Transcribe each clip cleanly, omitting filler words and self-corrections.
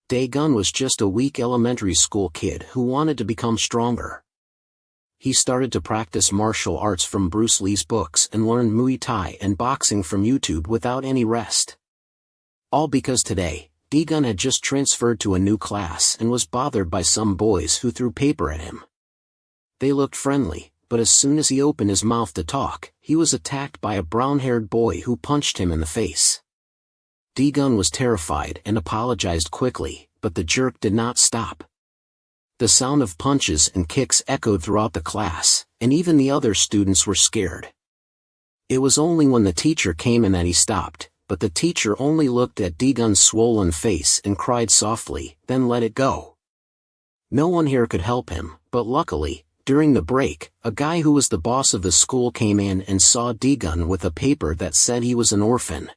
Dae-gun was just a weak elementary school kid who wanted to become stronger. He started to practice martial arts from Bruce Lee's books and learned Muay Thai and boxing from YouTube without any rest. All because today, Dae-gun had just transferred to a new class and was bothered by some boys who threw paper at him. They looked friendly, but as soon as he opened his mouth to talk, he was attacked by a brown-haired boy who punched him in the face. Dae-gun was terrified and apologized quickly, but the jerk did not stop. The sound of punches and kicks echoed throughout the class, and even the other students were scared. It was only when the teacher came in that he stopped, but the teacher only looked at Dae-gun's swollen face and cried softly, then let it go. No one here could help him, but luckily, during the break, a guy who was the boss of the school came in and saw Dae-gun with a paper that said he was an orphan.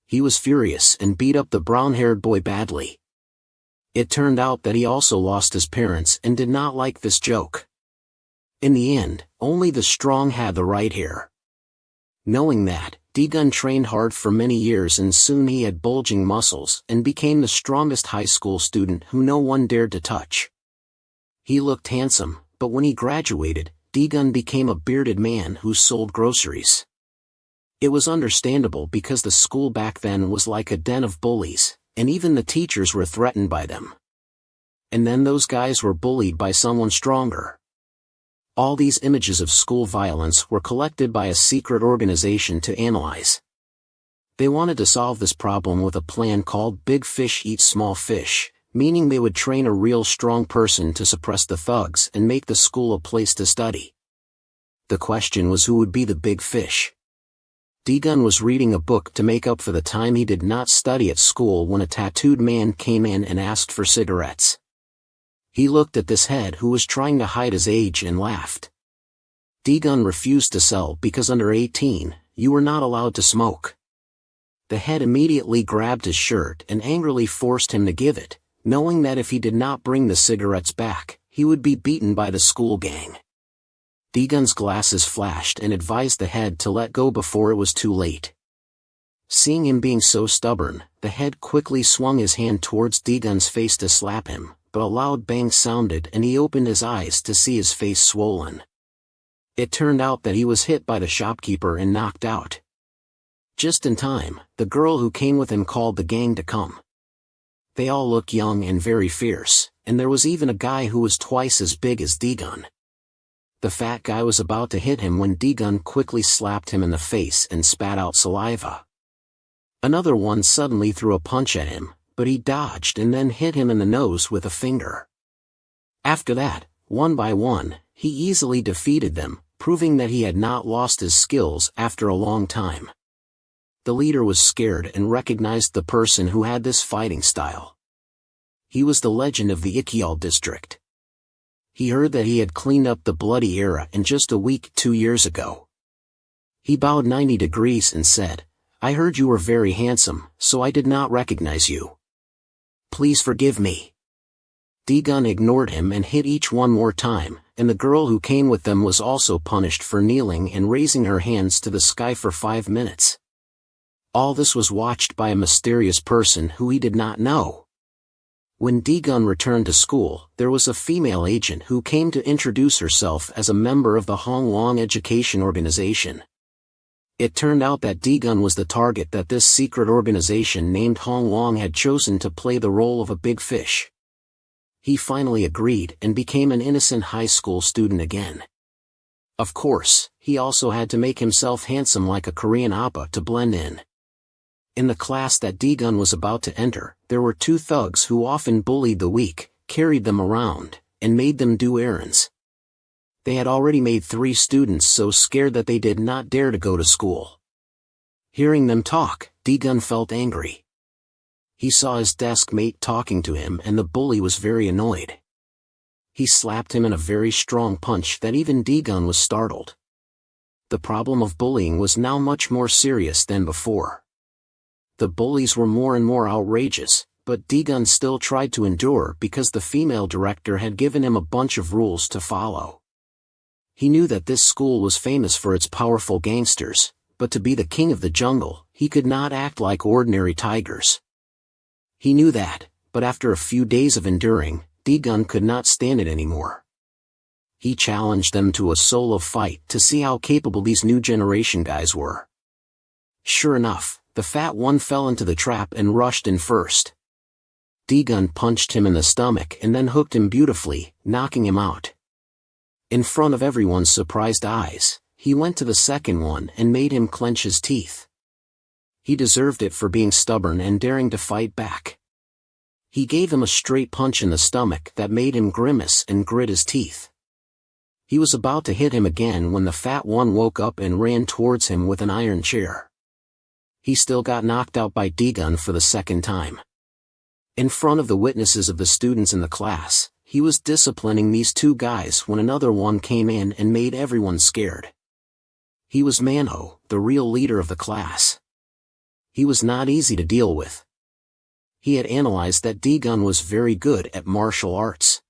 He was furious and beat up the brown-haired boy badly. It turned out that he also lost his parents and did not like this joke. In the end, only the strong had the right here. Knowing that, Dae-gun trained hard for many years and soon he had bulging muscles and became the strongest high school student who no one dared to touch. He looked handsome, but when he graduated, Dae-gun became a bearded man who sold groceries. It was understandable because the school back then was like a den of bullies, and even the teachers were threatened by them. And then those guys were bullied by someone stronger. All these images of school violence were collected by a secret organization to analyze. They wanted to solve this problem with a plan called Big Fish Eat Small Fish, meaning they would train a real strong person to suppress the thugs and make the school a place to study. The question was who would be the big fish. Dae-gun was reading a book to make up for the time he did not study at school when a tattooed man came in and asked for cigarettes. He looked at this head who was trying to hide his age and laughed. Dae-gun refused to sell because under 18, you were not allowed to smoke. The head immediately grabbed his shirt and angrily forced him to give it, knowing that if he did not bring the cigarettes back, he would be beaten by the school gang. Dae-gun's glasses flashed and advised the head to let go before it was too late. Seeing him being so stubborn, the head quickly swung his hand towards Dae-gun's face to slap him, but a loud bang sounded and he opened his eyes to see his face swollen. It turned out that he was hit by the shopkeeper and knocked out. Just in time, the girl who came with him called the gang to come. They all looked young and very fierce, and there was even a guy who was twice as big as Dae-gun. The fat guy was about to hit him when Dae-gun quickly slapped him in the face and spat out saliva. Another one suddenly threw a punch at him, but he dodged and then hit him in the nose with a finger. After that, one by one, he easily defeated them, proving that he had not lost his skills after a long time. The leader was scared and recognized the person who had this fighting style. He was the legend of the Ikkyal district. He heard that he had cleaned up the bloody era in just a week 2 years ago. He bowed 90 degrees and said, "I heard you were very handsome, so I did not recognize you. Please forgive me." Dae-gun ignored him and hit each one more time, and the girl who came with them was also punished for kneeling and raising her hands to the sky for 5 minutes. All this was watched by a mysterious person who he did not know. When Dae-gun returned to school, there was a female agent who came to introduce herself as a member of the Hongwang Education Organization. It turned out that Dae-gun was the target that this secret organization named Hongwang had chosen to play the role of a big fish. He finally agreed and became an innocent high school student again. Of course, he also had to make himself handsome like a Korean oppa to blend in. In the class that Dae-gun was about to enter, there were 2 thugs who often bullied the weak, carried them around, and made them do errands. They had already made 3 students so scared that they did not dare to go to school. Hearing them talk, Dae-gun felt angry. He saw his desk mate talking to him and the bully was very annoyed. He slapped him in a very strong punch that even Dae-gun was startled. The problem of bullying was now much more serious than before. The bullies were more and more outrageous, but Dae-gun still tried to endure because the female director had given him a bunch of rules to follow. He knew that this school was famous for its powerful gangsters, but to be the king of the jungle, he could not act like ordinary tigers. He knew that, but after a few days of enduring, Dojan could not stand it anymore. He challenged them to a solo fight to see how capable these new generation guys were. Sure enough, the fat one fell into the trap and rushed in first. Dojan punched him in the stomach and then hooked him beautifully, knocking him out. In front of everyone's surprised eyes, he went to the second one and made him clench his teeth. He deserved it for being stubborn and daring to fight back. He gave him a straight punch in the stomach that made him grimace and grit his teeth. He was about to hit him again when the fat one woke up and ran towards him with an iron chair. He still got knocked out by Dojan for the second time. In front of the witnesses of the students in the class, he was disciplining these two guys when another one came in and made everyone scared. He was Manhwa, the real leader of the class. He was not easy to deal with. He had analyzed that Dojan was very good at martial arts.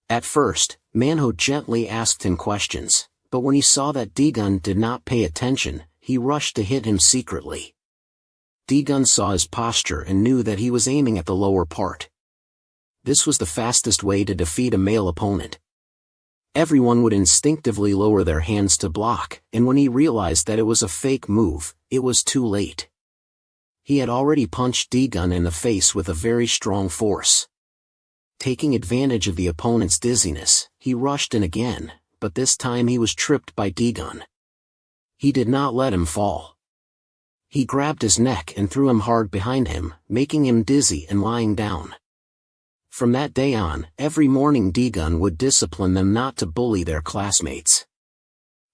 At first, Manhwa gently asked him questions, but when he saw that Dojan did not pay attention, he rushed to hit him secretly. Dojan saw his posture and knew that he was aiming at the lower part. This was the fastest way to defeat a male opponent. Everyone would instinctively lower their hands to block, and when he realized that it was a fake move, it was too late. He had already punched Dojan in the face with a very strong force. Taking advantage of the opponent's dizziness, he rushed in again, but this time he was tripped by Dojan. He did not let him fall. He grabbed his neck and threw him hard behind him, making him dizzy and lying down. From that day on, every morning Dojan would discipline them not to bully their classmates.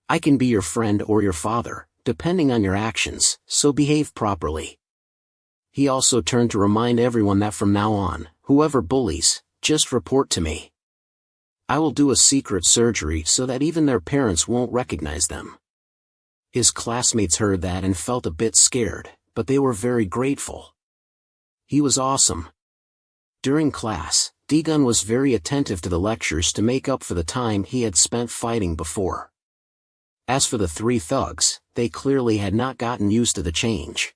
I can be your friend or your father, depending on your actions, so behave properly. He also turned to remind everyone that from now on, whoever bullies, just report to me. I will do a secret surgery so that even their parents won't recognize them. His classmates heard that and felt a bit scared, but they were very grateful. He was awesome. During class, Dojan was very attentive to the lectures to make up for the time he had spent fighting before. As for the three thugs, they clearly had not gotten used to the change.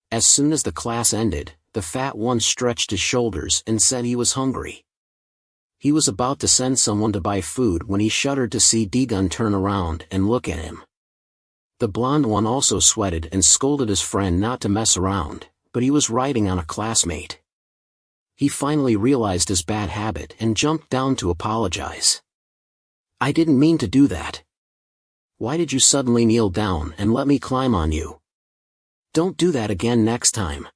As soon as the class ended, the fat one stretched his shoulders and said he was hungry. He was about to send someone to buy food when he shuddered to see Dojan turn around and look at him. The blonde one also sweated and scolded his friend not to mess around, but he was riding on a classmate. He finally realized his bad habit and jumped down to apologize. I didn't mean to do that. Why did you suddenly kneel down and let me climb on you? Don't do that again next time.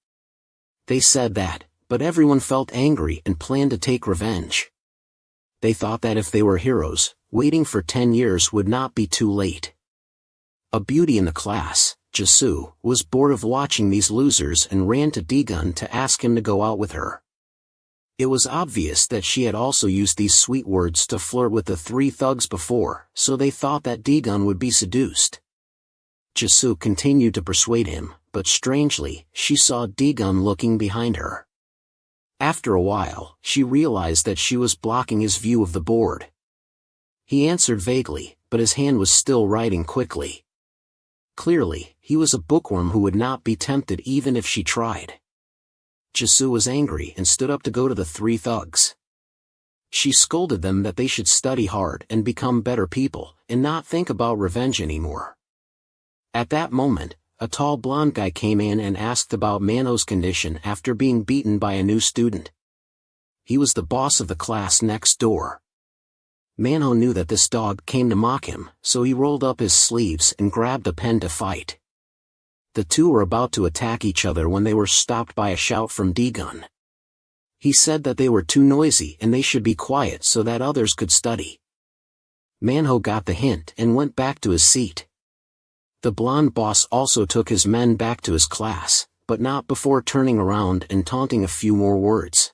They said that, but everyone felt angry and planned to take revenge. They thought that if they were heroes, waiting for 10 years would not be too late. A beauty in the class, Jisoo, was bored of watching these losers and ran to Dojan to ask him to go out with her. It was obvious that she had also used these sweet words to flirt with the three thugs before, so they thought that Dojan would be seduced. Jisoo continued to persuade him, but strangely, she saw Dojan looking behind her. After a while, she realized that she was blocking his view of the board. He answered vaguely, but his hand was still writing quickly. Clearly, he was a bookworm who would not be tempted even if she tried. Jisoo was angry and stood up to go to the three thugs. She scolded them that they should study hard and become better people, and not think about revenge anymore. At that moment, a tall blonde guy came in and asked about Manhwa's condition after being beaten by a new student. He was the boss of the class next door. Manhwa knew that this dog came to mock him, so he rolled up his sleeves and grabbed a pen to fight. The two were about to attack each other when they were stopped by a shout from Dojan. He said that they were too noisy and they should be quiet so that others could study. Manhwa got the hint and went back to his seat. The blonde boss also took his men back to his class, but not before turning around and taunting a few more words.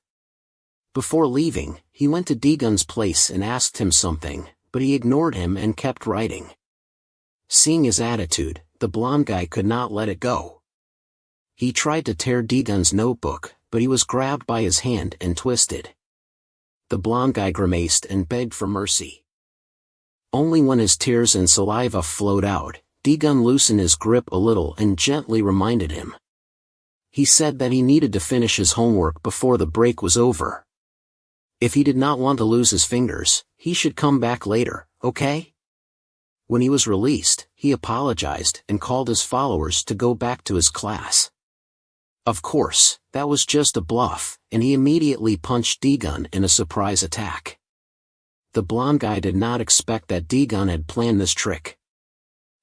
Before leaving, he went to Dojan's place and asked him something, but he ignored him and kept writing. Seeing his attitude, the blonde guy could not let it go. He tried to tear Dojan's notebook, but he was grabbed by his hand and twisted. The blonde guy grimaced and begged for mercy. Only when his tears and saliva flowed out, Dojan loosened his grip a little and gently reminded him. He said that he needed to finish his homework before the break was over. If he did not want to lose his fingers, he should come back later, okay? When he was released, he apologized and called his followers to go back to his class. Of course, that was just a bluff, and he immediately punched Dojan in a surprise attack. The blonde guy did not expect that Dojan had planned this trick.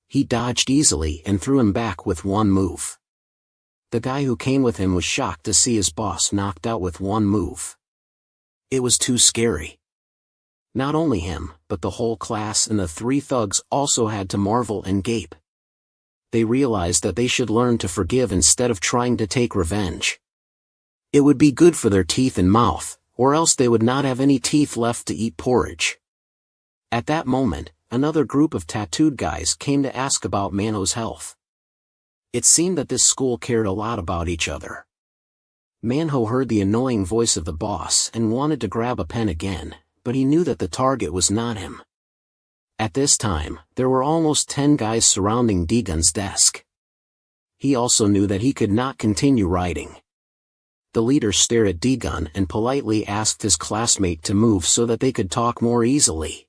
He dodged easily and threw him back with one move. The guy who came with him was shocked to see his boss knocked out with one move. It was too scary. Not only him, but the whole class and the three thugs also had to marvel and gape. They realized that they should learn to forgive instead of trying to take revenge. It would be good for their teeth and mouth, or else they would not have any teeth left to eat porridge. At that moment, another group of tattooed guys came to ask about Manhwa's health. It seemed that this school cared a lot about each other. Manhwa heard the annoying voice of the boss and wanted to grab a pen again, but he knew that the target was not him. At this time, there were almost 10 guys surrounding Dojan's desk. He also knew that he could not continue writing. The leader stared at Dojan and politely asked his classmate to move so that they could talk more easily.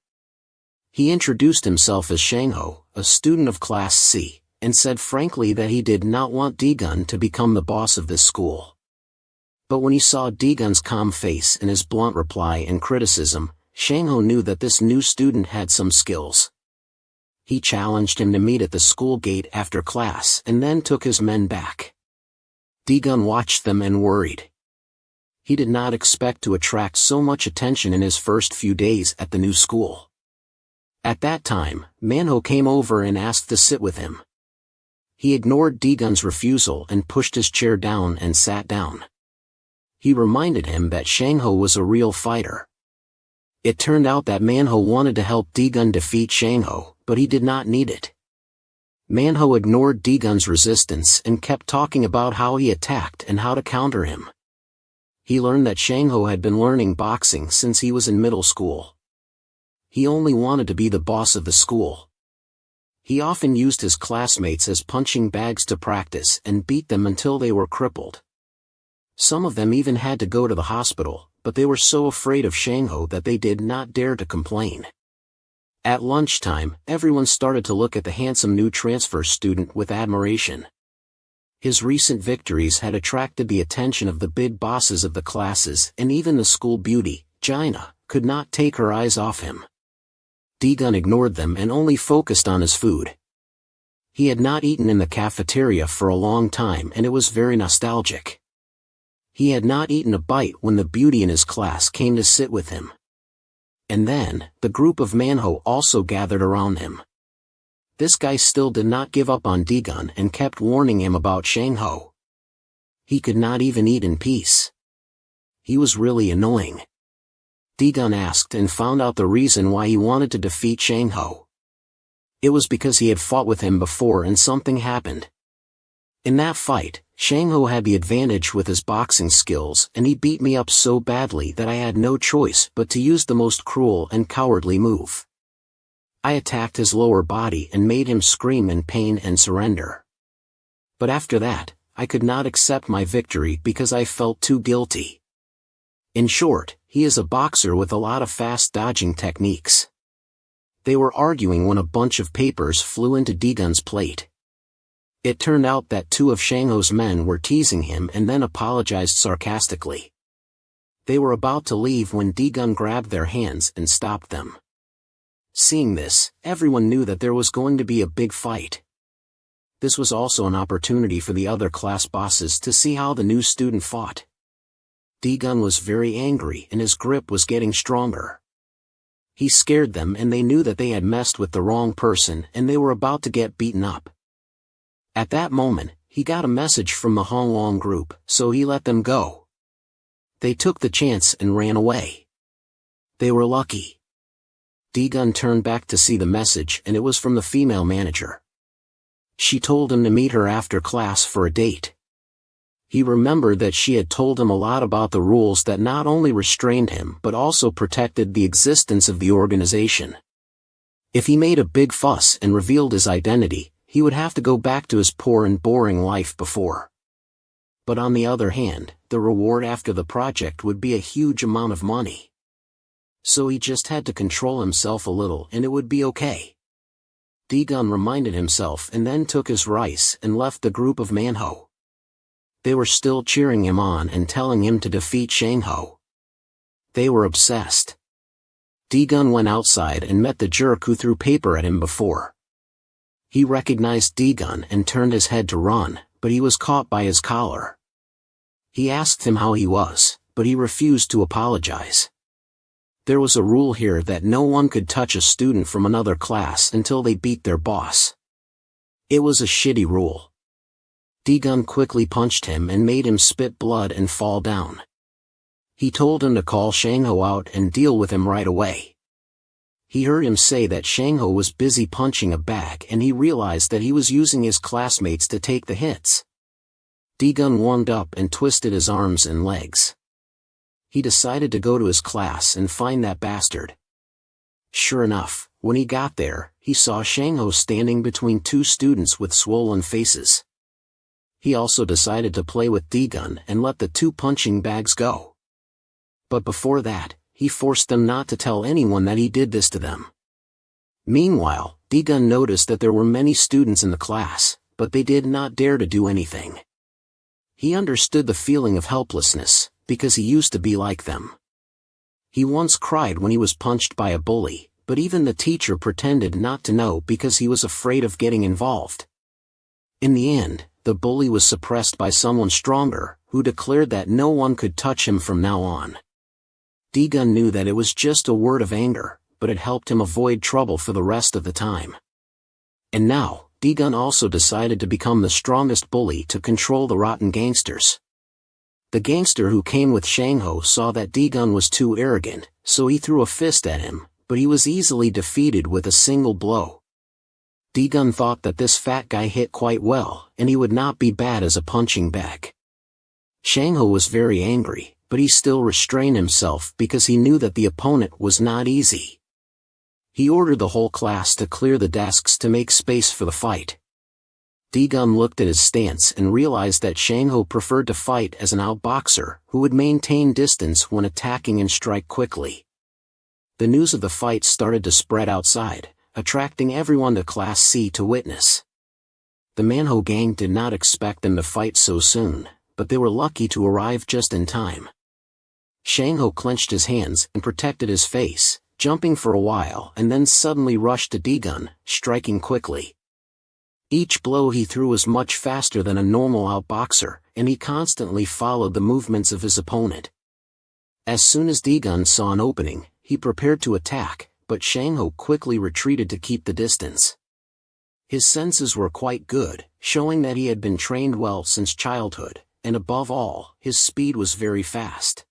He introduced himself as Shango, a student of Class C, and said frankly that he did not want Dojan to become the boss of this school. But when he saw Dojan's calm face and his blunt reply and criticism, Shango knew that this new student had some skills. He challenged him to meet at the school gate after class and then took his men back. Dojan watched them and worried. He did not expect to attract so much attention in his first few days at the new school. At that time, Manhwa came over and asked to sit with him. He ignored Dojan's refusal and pushed his chair down and sat down. He reminded him that Shango was a real fighter. It turned out that Manhwa wanted to help Dojan defeat Shango, but he did not need it. Manhwa ignored Dojan's resistance and kept talking about how he attacked and how to counter him. He learned that Shango had been learning boxing since he was in middle school. He only wanted to be the boss of the school. He often used his classmates as punching bags to practice and beat them until they were crippled. Some of them even had to go to the hospital, but they were so afraid of Shango that they did not dare to complain. At lunchtime, everyone started to look at the handsome new transfer student with admiration. His recent victories had attracted the attention of the big bosses of the classes, and even the school beauty, Jaina, could not take her eyes off him. Dojan ignored them and only focused on his food. He had not eaten in the cafeteria for a long time and it was very nostalgic. He had not eaten a bite when the beauty in his class came to sit with him. And then, the group of Manhwa also gathered around him. This guy still did not give up on Dojan and kept warning him about Shango. He could not even eat in peace. He was really annoying. Dojan asked and found out the reason why he wanted to defeat Shango. It was because he had fought with him before and something happened. In that fight, Shango had the advantage with his boxing skills and he beat me up so badly that I had no choice but to use the most cruel and cowardly move. I attacked his lower body and made him scream in pain and surrender. But after that, I could not accept my victory because I felt too guilty. In short, he is a boxer with a lot of fast dodging techniques. They were arguing when a bunch of papers flew into Dojan's plate. It turned out that two of Shango's men were teasing him and then apologized sarcastically. They were about to leave when Dojan grabbed their hands and stopped them. Seeing this, everyone knew that there was going to be a big fight. This was also an opportunity for the other class bosses to see how the new student fought. Dojan was very angry and his grip was getting stronger. He scared them and they knew that they had messed with the wrong person and they were about to get beaten up. At that moment, he got a message from the Hongwon group, so he let them go. They took the chance and ran away. They were lucky. Dojan turned back to see the message and it was from the female manager. She told him to meet her after class for a date. He remembered that she had told him a lot about the rules that not only restrained him but also protected the existence of the organization. If he made a big fuss and revealed his identity, he would have to go back to his poor and boring life before. But on the other hand, the reward after the project would be a huge amount of money. So he just had to control himself a little and it would be okay. Dojan reminded himself and then took his rice and left the group of Manhwa. They were still cheering him on and telling him to defeat Shango. They were obsessed. Dojan went outside and met the jerk who threw paper at him before. He recognized Dojan and turned his head to run, but he was caught by his collar. He asked him how he was, but he refused to apologize. There was a rule here that no one could touch a student from another class until they beat their boss. It was a shitty rule. Dojan quickly punched him and made him spit blood and fall down. He told him to call Shango out and deal with him right away. He heard him say that Shango was busy punching a bag and he realized that he was using his classmates to take the hits. Dojan warmed up and twisted his arms and legs. He decided to go to his class and find that bastard. Sure enough, when he got there, he saw Shango standing between two students with swollen faces. He also decided to play with Dojan and let the two punching bags go. But before that, he forced them not to tell anyone that he did this to them. Meanwhile, Dojan noticed that there were many students in the class, but they did not dare to do anything. He understood the feeling of helplessness, because he used to be like them. He once cried when he was punched by a bully, but even the teacher pretended not to know because he was afraid of getting involved. In the end, the bully was suppressed by someone stronger, who declared that no one could touch him from now on. Dojan knew that it was just a word of anger, but it helped him avoid trouble for the rest of the time. And now, Dojan also decided to become the strongest bully to control the rotten gangsters. The gangster who came with Shango saw that Dojan was too arrogant, so he threw a fist at him, but he was easily defeated with a single blow. Dojan thought that this fat guy hit quite well, and he would not be bad as a punching bag. Shango was very angry, but he still restrained himself because he knew that the opponent was not easy. He ordered the whole class to clear the desks to make space for the fight. Dojan looked at his stance and realized that Shango preferred to fight as an outboxer who would maintain distance when attacking and strike quickly. The news of the fight started to spread outside, attracting everyone to Class C to witness. The Manhwa gang did not expect them to fight so soon, but they were lucky to arrive just in time. Shango clenched his hands and protected his face, jumping for a while and then suddenly rushed to Dojan, striking quickly. Each blow he threw was much faster than a normal outboxer, and he constantly followed the movements of his opponent. As soon as Dojan saw an opening, he prepared to attack, but Shango quickly retreated to keep the distance. His senses were quite good, showing that he had been trained well since childhood, and above all, his speed was very fast.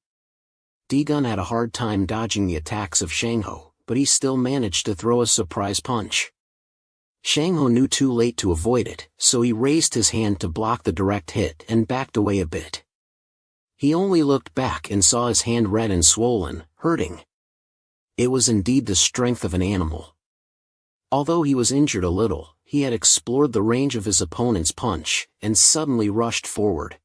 Dojan had a hard time dodging the attacks of Shango, but he still managed to throw a surprise punch. Shango knew too late to avoid it, so he raised his hand to block the direct hit and backed away a bit. He only looked back and saw his hand red and swollen, hurting. It was indeed the strength of an animal. Although he was injured a little, he had explored the range of his opponent's punch, and suddenly rushed forward.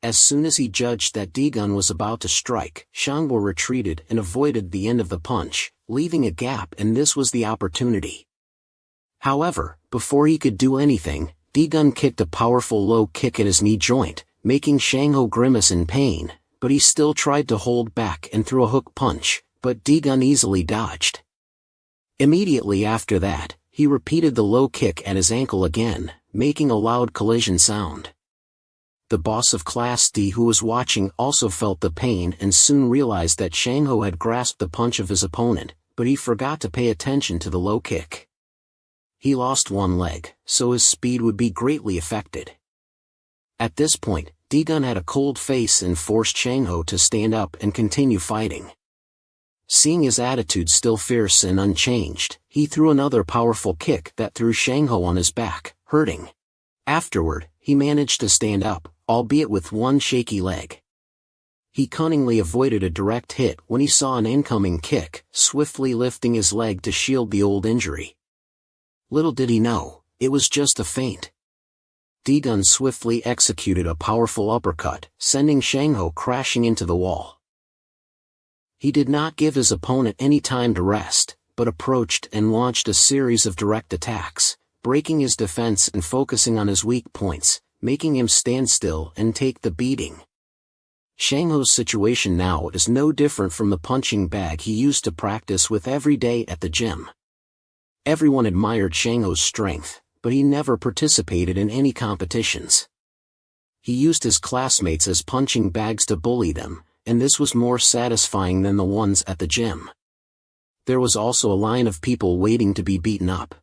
As soon as he judged that Dojan was about to strike, Shango retreated and avoided the end of the punch, leaving a gap, and this was the opportunity. However, before he could do anything, Dojan kicked a powerful low kick at his knee joint, making Shango grimace in pain, but he still tried to hold back and threw a hook punch, but Dojan easily dodged. Immediately after that, he repeated the low kick at his ankle again, making a loud collision sound. The boss of Class D who was watching also felt the pain and soon realized that Shango had grasped the punch of his opponent, but he forgot to pay attention to the low kick. He lost one leg, so his speed would be greatly affected. At this point, Dojan had a cold face and forced Shango to stand up and continue fighting. Seeing his attitude still fierce and unchanged, he threw another powerful kick that threw Shango on his back, hurting. Afterward, he managed to stand up, albeit with one shaky leg. He cunningly avoided a direct hit when he saw an incoming kick, swiftly lifting his leg to shield the old injury. Little did he know, it was just a feint. Dojan swiftly executed a powerful uppercut, sending Shango crashing into the wall. He did not give his opponent any time to rest, but approached and launched a series of direct attacks, breaking his defense and focusing on his weak points, making him stand still and take the beating. Shango's situation now is no different from the punching bag he used to practice with every day at the gym. Everyone admired Shango's strength, but he never participated in any competitions. He used his classmates as punching bags to bully them, and this was more satisfying than the ones at the gym. There was also a line of people waiting to be beaten up.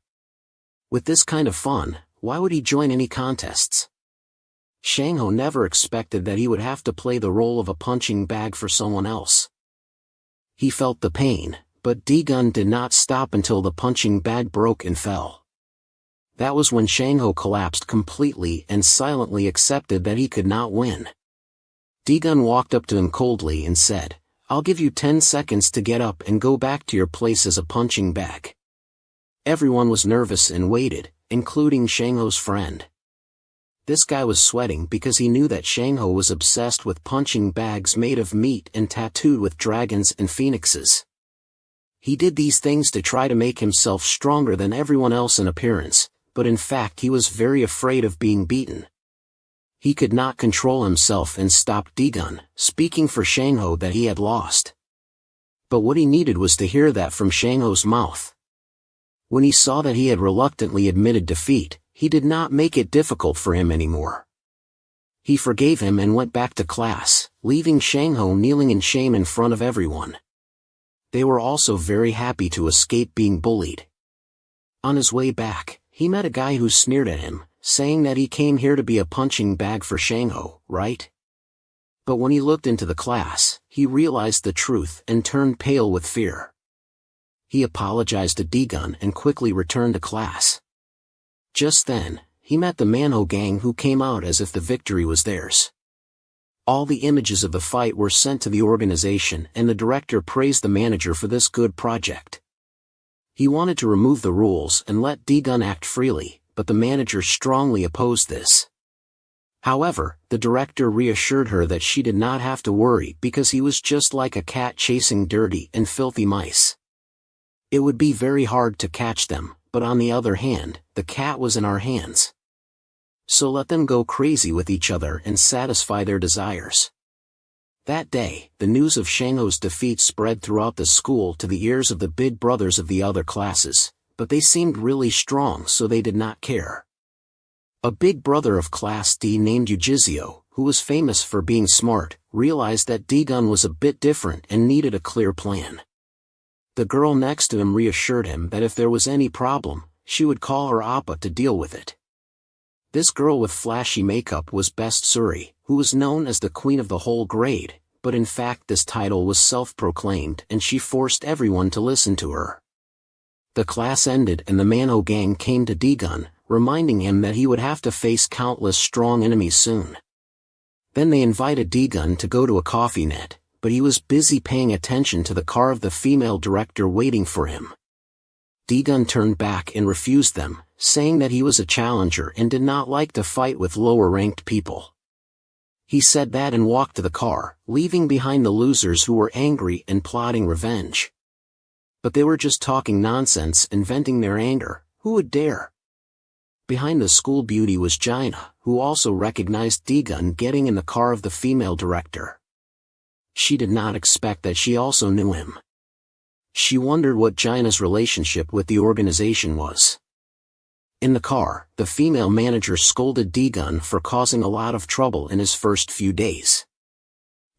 With this kind of fun, why would he join any contests? Shango never expected that he would have to play the role of a punching bag for someone else. He felt the pain, but Dojan did not stop until the punching bag broke and fell. That was when Shango collapsed completely and silently accepted that he could not win. Dojan walked up to him coldly and said, "I'll give you 10 seconds to get up and go back to your place as a punching bag." Everyone was nervous and waited, including Shango's friend. This guy was sweating because he knew that Shango was obsessed with punching bags made of meat and tattooed with dragons and phoenixes. He did these things to try to make himself stronger than everyone else in appearance, but in fact he was very afraid of being beaten. He could not control himself and stopped Dojan, speaking for Shango that he had lost. But what he needed was to hear that from Shango's mouth. When he saw that he had reluctantly admitted defeat, he did not make it difficult for him anymore. He forgave him and went back to class, leaving Shango kneeling in shame in front of everyone. They were also very happy to escape being bullied. On his way back, he met a guy who sneered at him, saying that he came here to be a punching bag for Shango, right? But when he looked into the class, he realized the truth and turned pale with fear. He apologized to Dojan and quickly returned to class. Just then, he met the Manhwa gang who came out as if the victory was theirs. All the images of the fight were sent to the organization and the director praised the manager for this good project. He wanted to remove the rules and let Dojan act freely, but the manager strongly opposed this. However, the director reassured her that she did not have to worry because he was just like a cat chasing dirty and filthy mice. It would be very hard to catch them, but on the other hand, the cat was in our hands. So let them go crazy with each other and satisfy their desires. That day, the news of Shango's defeat spread throughout the school to the ears of the big brothers of the other classes, but they seemed really strong so they did not care. A big brother of Class D named Ujizio, who was famous for being smart, realized that Dojan was a bit different and needed a clear plan. The girl next to him reassured him that if there was any problem, she would call her appa to deal with it. This girl with flashy makeup was Best Suri, who was known as the queen of the whole grade, but in fact this title was self-proclaimed and she forced everyone to listen to her. The class ended and the Manhwa gang came to Dojan, reminding him that he would have to face countless strong enemies soon. Then they invited Dojan to go to a coffee net, but he was busy paying attention to the car of the female director waiting for him. Dojan turned back and refused them, saying that he was a challenger and did not like to fight with lower-ranked people. He said that and walked to the car, leaving behind the losers who were angry and plotting revenge. But they were just talking nonsense and venting their anger. Who would dare? Behind the school beauty was Jaina, who also recognized Dojan getting in the car of the female director. She did not expect that she also knew him. She wondered what Jaina's relationship with the organization was. In the car, the female manager scolded Dojan for causing a lot of trouble in his first few days.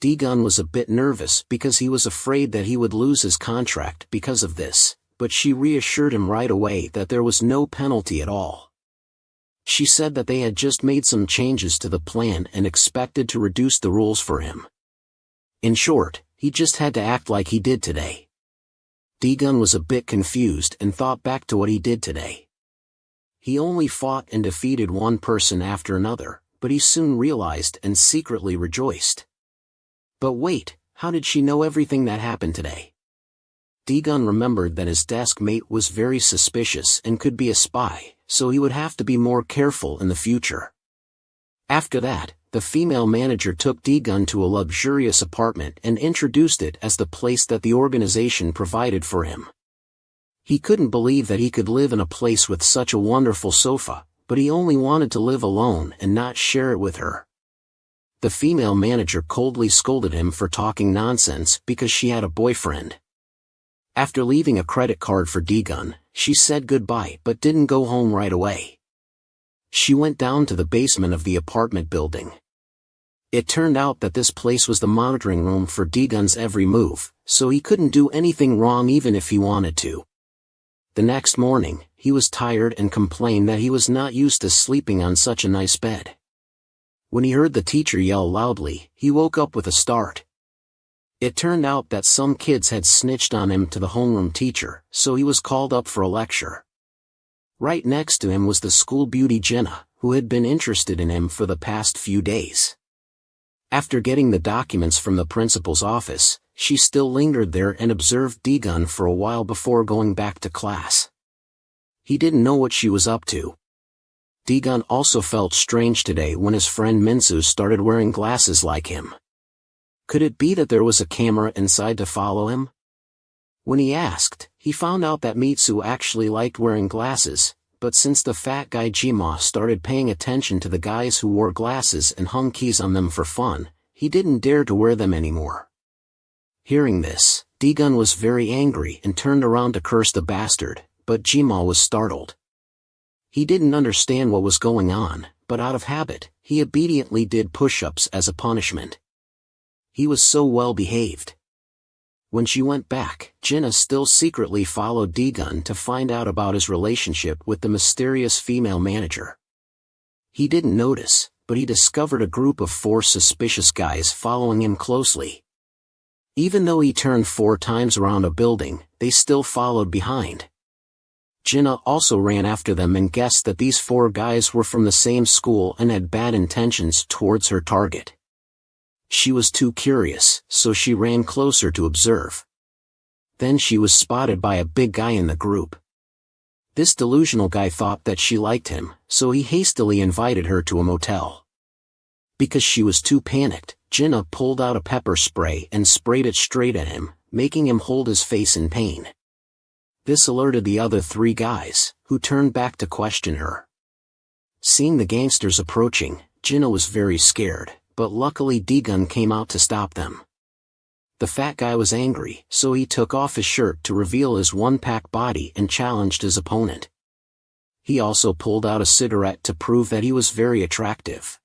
Dojan was a bit nervous because he was afraid that he would lose his contract because of this, but she reassured him right away that there was no penalty at all. She said that they had just made some changes to the plan and expected to reduce the rules for him. In short, he just had to act like he did today. Dojan was a bit confused and thought back to what he did today. He only fought and defeated one person after another, but he soon realized and secretly rejoiced. But wait, how did she know everything that happened today? Dojan remembered that his desk mate was very suspicious and could be a spy, so he would have to be more careful in the future. After that, the female manager took D-Gun to a luxurious apartment and introduced it as the place that the organization provided for him. He couldn't believe that he could live in a place with such a wonderful sofa, but he only wanted to live alone and not share it with her. The female manager coldly scolded him for talking nonsense because she had a boyfriend. After leaving a credit card for D-Gun, she said goodbye but didn't go home right away. She went down to the basement of the apartment building. It turned out that this place was the monitoring room for D-Gun's every move, so he couldn't do anything wrong even if he wanted to. The next morning, he was tired and complained that he was not used to sleeping on such a nice bed. When he heard the teacher yell loudly, he woke up with a start. It turned out that some kids had snitched on him to the homeroom teacher, so he was called up for a lecture. Right next to him was the school beauty Jenna, who had been interested in him for the past few days. After getting the documents from the principal's office, she still lingered there and observed D-Gun for a while before going back to class. He didn't know what she was up to. D-Gun also felt strange today when his friend Minsu started wearing glasses like him. Could it be that there was a camera inside to follow him? When he asked, he found out that Mitsu actually liked wearing glasses, but since the fat guy Jima started paying attention to the guys who wore glasses and hung keys on them for fun, he didn't dare to wear them anymore. Hearing this, D-Gun was very angry and turned around to curse the bastard, but Jima was startled. He didn't understand what was going on, but out of habit, he obediently did push-ups as a punishment. He was so well behaved. When she went back, Jinna still secretly followed D-Gun to find out about his relationship with the mysterious female manager. He didn't notice, but he discovered a group of 4 suspicious guys following him closely. Even though he turned 4 times around a building, they still followed behind. Jinna also ran after them and guessed that these 4 guys were from the same school and had bad intentions towards her target. She was too curious, so she ran closer to observe. Then she was spotted by a big guy in the group. This delusional guy thought that she liked him, so he hastily invited her to a motel. Because she was too panicked, Jinna pulled out a pepper spray and sprayed it straight at him, making him hold his face in pain. This alerted the other 3 guys, who turned back to question her. Seeing the gangsters approaching, Jinna was very scared, but luckily D-Gun came out to stop them. The fat guy was angry, so he took off his shirt to reveal his one-pack body and challenged his opponent. He also pulled out a cigarette to prove that he was very attractive.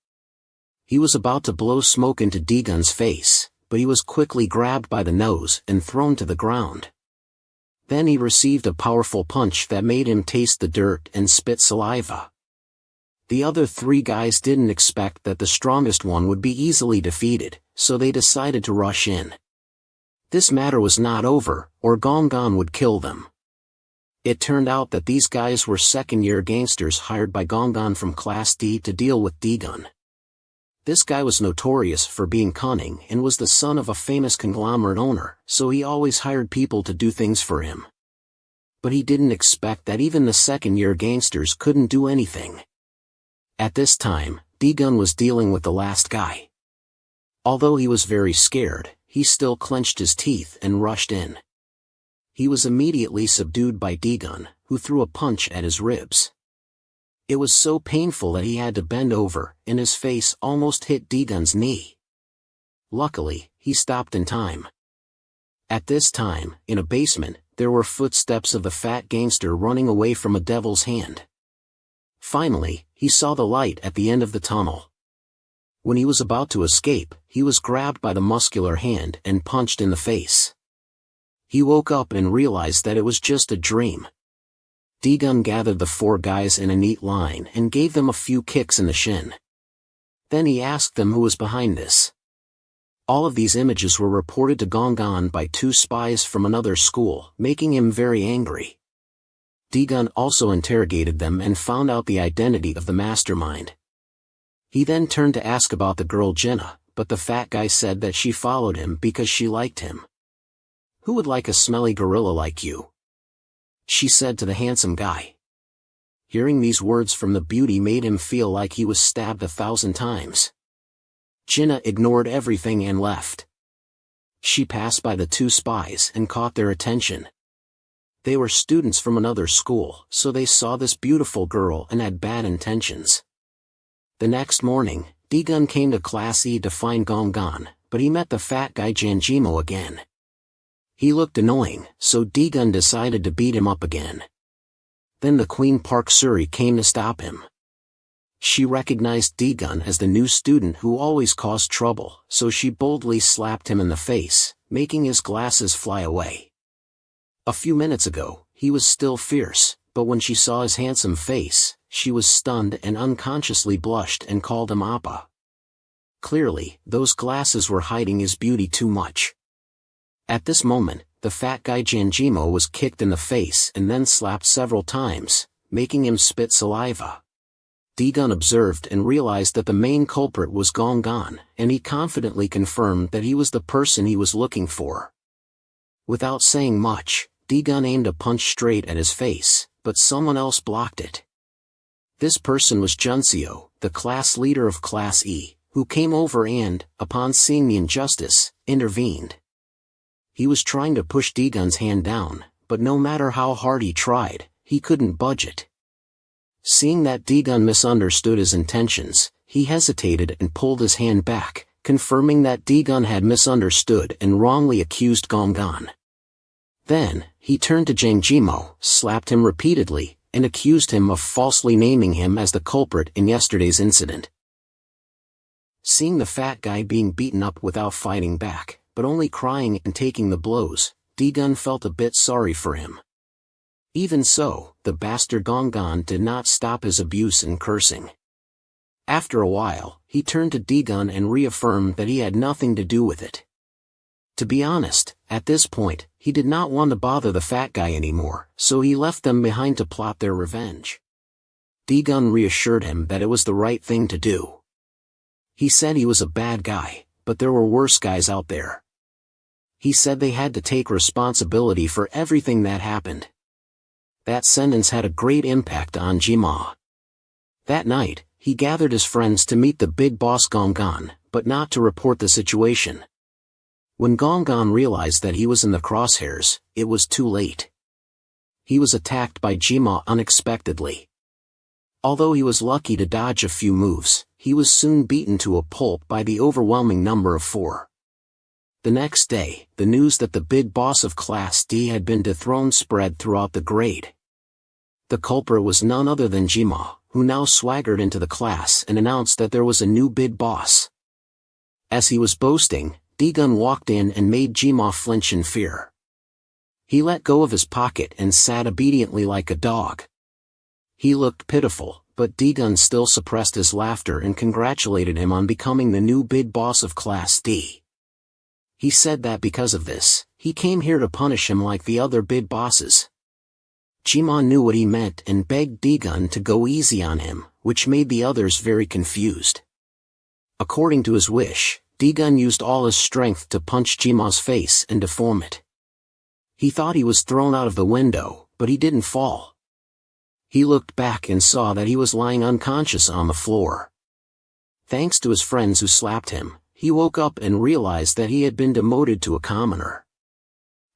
He was about to blow smoke into D-Gun's face, but he was quickly grabbed by the nose and thrown to the ground. Then he received a powerful punch that made him taste the dirt and spit saliva. The other 3 guys didn't expect that the strongest one would be easily defeated, so they decided to rush in. This matter was not over, or Gongon would kill them. It turned out that these guys were second-year gangsters hired by Gongon from Class D to deal with D-Gun. This guy was notorious for being cunning and was the son of a famous conglomerate owner, so he always hired people to do things for him. But he didn't expect that even the second-year gangsters couldn't do anything. At this time, D-Gun was dealing with the last guy. Although he was very scared, he still clenched his teeth and rushed in. He was immediately subdued by D-Gun, who threw a punch at his ribs. It was so painful that he had to bend over, and his face almost hit D-Gun's knee. Luckily, he stopped in time. At this time, in a basement, there were footsteps of the fat gangster running away from a devil's hand. Finally, he saw the light at the end of the tunnel. When he was about to escape, he was grabbed by the muscular hand and punched in the face. He woke up and realized that it was just a dream. D-Gun gathered the 4 guys in a neat line and gave them a few kicks in the shin. Then he asked them who was behind this. All of these images were reported to Gongon by 2 spies from another school, making him very angry. D-Gun also interrogated them and found out the identity of the mastermind. He then turned to ask about the girl Jenna, but the fat guy said that she followed him because she liked him. "Who would like a smelly gorilla like you?" she said to the handsome guy. Hearing these words from the beauty made him feel like he was stabbed 1,000 times. Jinna ignored everything and left. She passed by the two spies and caught their attention. They were students from another school, so they saw this beautiful girl and had bad intentions. The next morning, Dojan came to Class E to find Gongan, but he met the fat guy Janjimo again. He looked annoying, so Dojan decided to beat him up again. Then the Queen Park Suri came to stop him. She recognized Dojan as the new student who always caused trouble, so she boldly slapped him in the face, making his glasses fly away. A few minutes ago, he was still fierce, but when she saw his handsome face, she was stunned and unconsciously blushed and called him Appa. Clearly, those glasses were hiding his beauty too much. At this moment, the fat guy Janjimo was kicked in the face and then slapped several times, making him spit saliva. Dojan observed and realized that the main culprit was Gongan, and he confidently confirmed that he was the person he was looking for. Without saying much, Dojan aimed a punch straight at his face, but someone else blocked it. This person was Junseo, the class leader of Class E, who came over and, upon seeing the injustice, intervened. He was trying to push Dojan's hand down, but no matter how hard he tried, he couldn't budge it. Seeing that Dojan misunderstood his intentions, he hesitated and pulled his hand back, confirming that Dojan had misunderstood and wrongly accused Gongan. Then, he turned to Janjimo, slapped him repeatedly, and accused him of falsely naming him as the culprit in yesterday's incident. Seeing the fat guy being beaten up without fighting back, but only crying and taking the blows, Dojan felt a bit sorry for him. Even so, the bastard Gongan did not stop his abuse and cursing. After a while, he turned to Dojan and reaffirmed that he had nothing to do with it. To be honest, at this point, he did not want to bother the fat guy anymore, so he left them behind to plot their revenge. Dojan reassured him that it was the right thing to do. He said he was a bad guy, but there were worse guys out there. He said they had to take responsibility for everything that happened. That sentence had a great impact on Jima. That night, he gathered his friends to meet the big boss Gongan, but not to report the situation. When Gongan realized that he was in the crosshairs, it was too late. He was attacked by Jima unexpectedly. Although he was lucky to dodge a few moves, he was soon beaten to a pulp by the overwhelming number of 4. The next day, the news that the big boss of Class D had been dethroned spread throughout the grade. The culprit was none other than Jima, who now swaggered into the class and announced that there was a new big boss. As he was boasting, Dojan walked in and made Jima flinch in fear. He let go of his pocket and sat obediently like a dog. He looked pitiful, but Dojan still suppressed his laughter and congratulated him on becoming the new big boss of Class D. He said that because of this, he came here to punish him like the other big bosses. Jima knew what he meant and begged Dojan to go easy on him, which made the others very confused. According to his wish, Dojan used all his strength to punch Jima's face and deform it. He thought he was thrown out of the window, but he didn't fall. He looked back and saw that he was lying unconscious on the floor. Thanks to his friends who slapped him, he woke up and realized that he had been demoted to a commoner.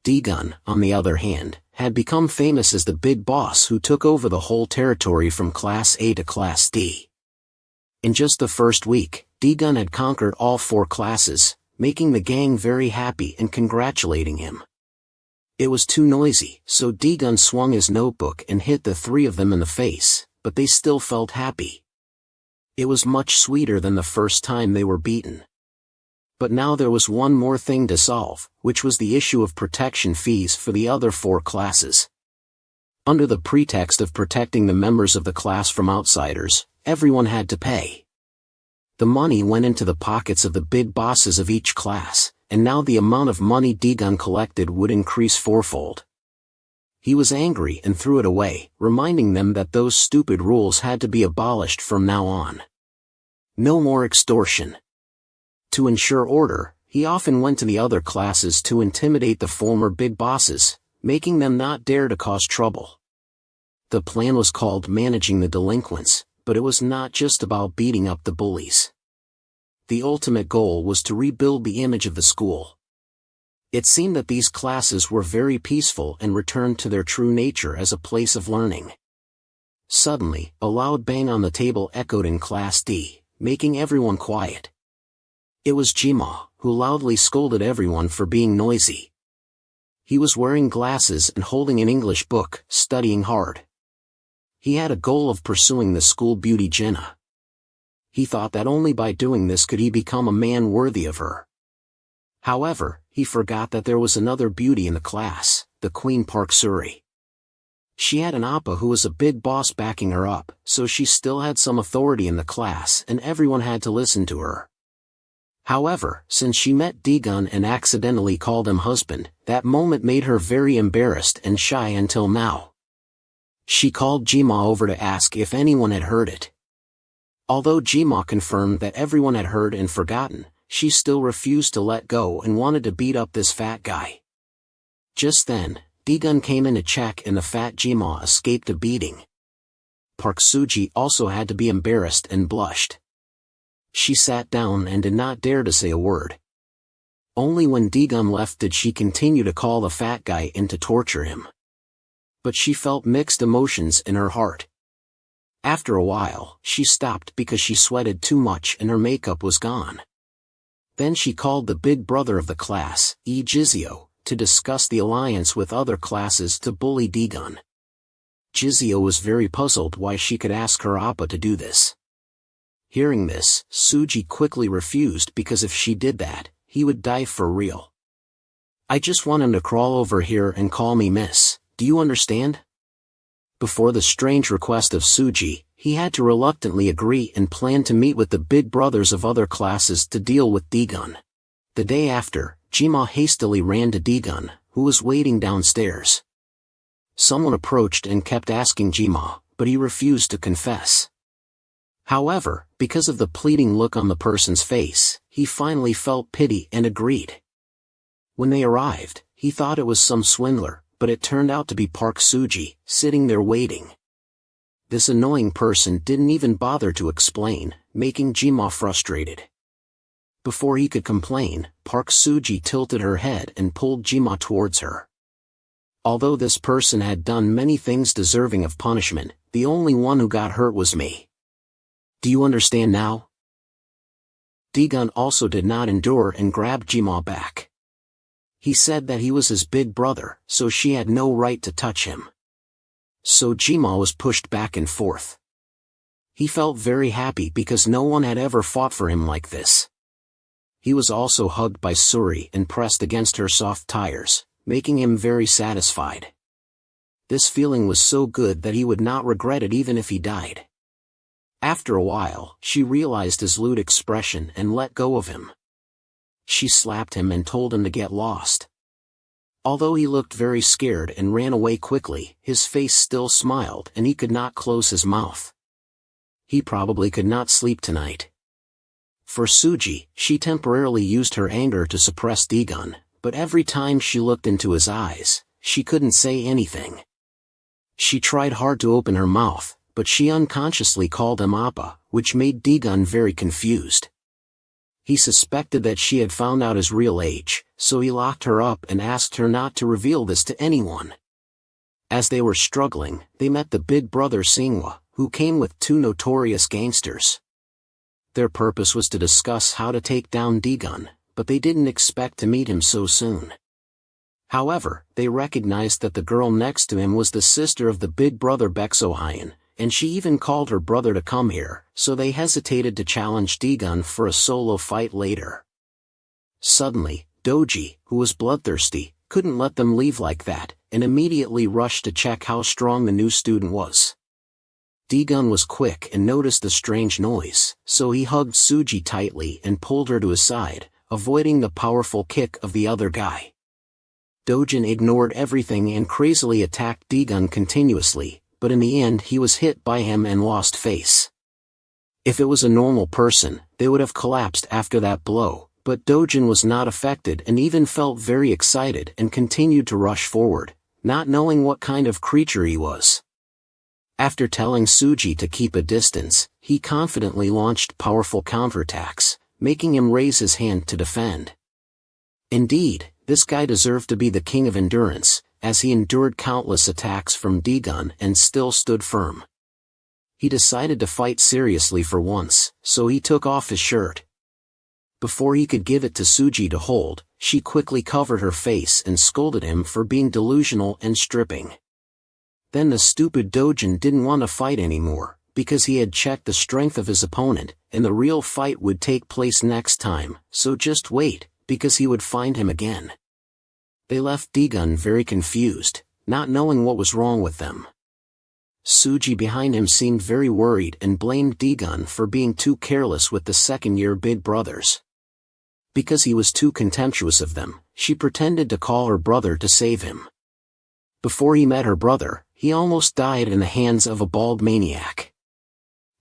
Dojan, on the other hand, had become famous as the big boss who took over the whole territory from Class A to Class D. In just the first week, Dojan had conquered all 4 classes, making the gang very happy and congratulating him. It was too noisy, so Dojan swung his notebook and hit the 3 of them in the face, but they still felt happy. It was much sweeter than the first time they were beaten. But now there was one more thing to solve, which was the issue of protection fees for the other 4 classes. Under the pretext of protecting the members of the class from outsiders, everyone had to pay. The money went into the pockets of the big bosses of each class, and now the amount of money Dojan collected would increase 4-fold. He was angry and threw it away, reminding them that those stupid rules had to be abolished from now on. No more extortion. To ensure order, he often went to the other classes to intimidate the former big bosses, making them not dare to cause trouble. The plan was called Managing the Delinquents, but it was not just about beating up the bullies. The ultimate goal was to rebuild the image of the school. It seemed that these classes were very peaceful and returned to their true nature as a place of learning. Suddenly, a loud bang on the table echoed in Class D, making everyone quiet. It was Jima, who loudly scolded everyone for being noisy. He was wearing glasses and holding an English book, studying hard. He had a goal of pursuing the school beauty Jinnah. He thought that only by doing this could he become a man worthy of her. However, he forgot that there was another beauty in the class, the Queen Park Suri. She had an appa who was a big boss backing her up, so she still had some authority in the class and everyone had to listen to her. However, since she met Daegun and accidentally called him husband, that moment made her very embarrassed and shy until now. She called Jima over to ask if anyone had heard it. Although Jima confirmed that everyone had heard and forgotten, she still refused to let go and wanted to beat up this fat guy. Just then, Daegun came in to check and the fat Jima escaped a beating. Park Suji also had to be embarrassed and blushed. She sat down and did not dare to say a word. Only when Daegun left did she continue to call the fat guy in to torture him. But she felt mixed emotions in her heart. After a while, she stopped because she sweated too much and her makeup was gone. Then she called the big brother of the class, Jizio, to discuss the alliance with other classes to bully Daegun. Jizio was very puzzled why she could ask her appa to do this. Hearing this, Suji quickly refused because if she did that, he would die for real. I just want him to crawl over here and call me miss, do you understand? Before the strange request of Suji, he had to reluctantly agree and plan to meet with the big brothers of other classes to deal with Daegun. The day after, Jima hastily ran to Daegun, who was waiting downstairs. Someone approached and kept asking Jima, but he refused to confess. However, because of the pleading look on the person's face, he finally felt pity and agreed. When they arrived, he thought it was some swindler, but it turned out to be Park Suji, sitting there waiting. This annoying person didn't even bother to explain, making Jima frustrated. Before he could complain, Park Suji tilted her head and pulled Jima towards her. Although this person had done many things deserving of punishment, the only one who got hurt was me. Do you understand now? Daegun also did not endure and grabbed Jima back. He said that he was his big brother, so she had no right to touch him. So Jima was pushed back and forth. He felt very happy because no one had ever fought for him like this. He was also hugged by Suri and pressed against her soft tires, making him very satisfied. This feeling was so good that he would not regret it even if he died. After a while, she realized his lewd expression and let go of him. She slapped him and told him to get lost. Although he looked very scared and ran away quickly, his face still smiled and he could not close his mouth. He probably could not sleep tonight. For Suji, she temporarily used her anger to suppress Daegun, but every time she looked into his eyes, she couldn't say anything. She tried hard to open her mouth, but she unconsciously called him Appa, which made Daegun very confused. He suspected that she had found out his real age, so he locked her up and asked her not to reveal this to anyone. As they were struggling, they met the big brother Singwa, who came with two notorious gangsters. Their purpose was to discuss how to take down Daegun, but they didn't expect to meet him so soon. However, they recognized that the girl next to him was the sister of the big brother Beksohyun, and she even called her brother to come here, so they hesitated to challenge Daegun for a solo fight later. Suddenly, Doji, who was bloodthirsty, couldn't let them leave like that, and immediately rushed to check how strong the new student was. Daegun was quick and noticed the strange noise, so he hugged Suji tightly and pulled her to his side, avoiding the powerful kick of the other guy. Dojan ignored everything and crazily attacked Daegun continuously, but in the end he was hit by him and lost face. If it was a normal person, they would have collapsed after that blow, but Dojan was not affected and even felt very excited and continued to rush forward, not knowing what kind of creature he was. After telling Suji to keep a distance, he confidently launched powerful counterattacks, making him raise his hand to defend. Indeed, this guy deserved to be the king of endurance, as he endured countless attacks from Dojan and still stood firm. He decided to fight seriously for once, so he took off his shirt. Before he could give it to Suji to hold, she quickly covered her face and scolded him for being delusional and stripping. Then the stupid Dojan didn't want to fight anymore, because he had checked the strength of his opponent, and the real fight would take place next time, so just wait, because he would find him again. They left Dojan very confused, not knowing what was wrong with them. Suji behind him seemed very worried and blamed Dojan for being too careless with the second-year big brothers. Because he was too contemptuous of them, she pretended to call her brother to save him. Before he met her brother, he almost died in the hands of a bald maniac.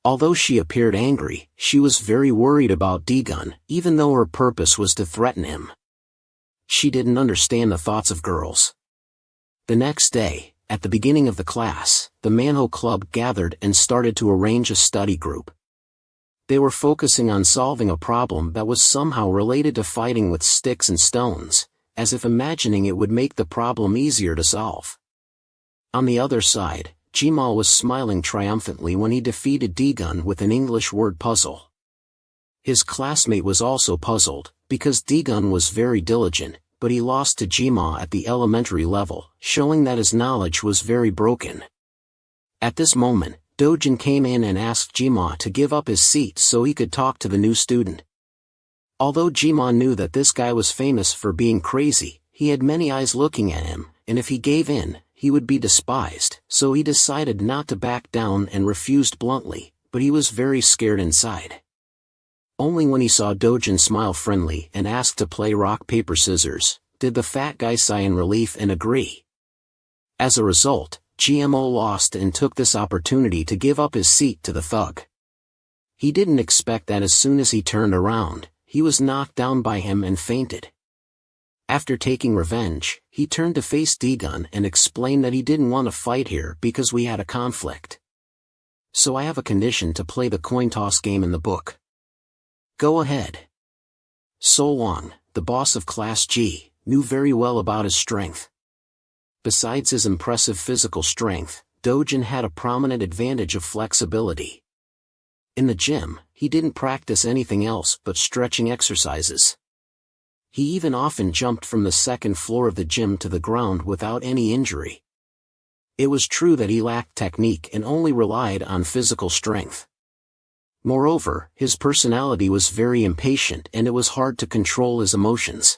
Although she appeared angry, she was very worried about Dojan, even though her purpose was to threaten him. She didn't understand the thoughts of girls. The next day, at the beginning of the class, the Manhwa club gathered and started to arrange a study group. They were focusing on solving a problem that was somehow related to fighting with sticks and stones, as if imagining it would make the problem easier to solve. On the other side, Jimal was smiling triumphantly when he defeated Dojan with an English word puzzle. His classmate was also puzzled, because Dojan was very diligent, but he lost to Jimal at the elementary level, showing that his knowledge was very broken. At this moment, Dojan came in and asked Jimal to give up his seat so he could talk to the new student. Although Jimal knew that this guy was famous for being crazy, he had many eyes looking at him, and if he gave in, he would be despised, so he decided not to back down and refused bluntly, but he was very scared inside. Only when he saw Dojan smile friendly and ask to play rock paper scissors, did the fat guy sigh in relief and agree. As a result, GMO lost and took this opportunity to give up his seat to the thug. He didn't expect that as soon as he turned around, he was knocked down by him and fainted. After taking revenge, he turned to face Dojan and explained that he didn't want to fight here because we had a conflict. So I have a condition to play the coin toss game in the book. Go ahead. So Wang, the boss of Class G, knew very well about his strength. Besides his impressive physical strength, Dojan had a prominent advantage of flexibility. In the gym, he didn't practice anything else but stretching exercises. He even often jumped from the second floor of the gym to the ground without any injury. It was true that he lacked technique and only relied on physical strength. Moreover, his personality was very impatient and it was hard to control his emotions.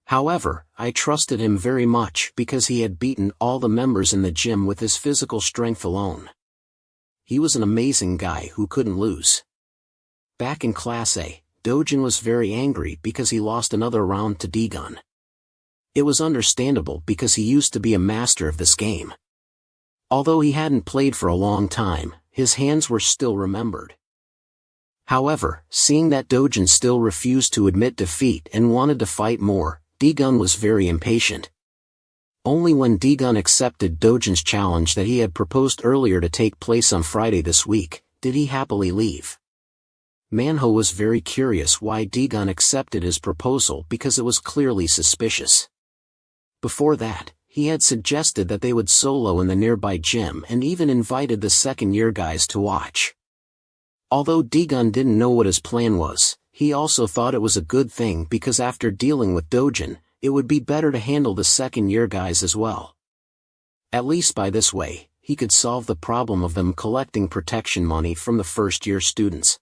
However, I trusted him very much because he had beaten all the members in the gym with his physical strength alone. He was an amazing guy who couldn't lose. Back in Class A, Dojan was very angry because he lost another round to Dojan. It was understandable because he used to be a master of this game. Although he hadn't played for a long time, his hands were still remembered. However, seeing that Dojan still refused to admit defeat and wanted to fight more, Dojan was very impatient. Only when Dojan accepted Dojan's challenge that he had proposed earlier to take place on Friday this week, did he happily leave. Manhwa was very curious why Dojan accepted his proposal because it was clearly suspicious. Before that, he had suggested that they would solo in the nearby gym and even invited the second-year guys to watch. Although Dojan didn't know what his plan was, he also thought it was a good thing because after dealing with Dojan, it would be better to handle the second-year guys as well. At least by this way, he could solve the problem of them collecting protection money from the first-year students.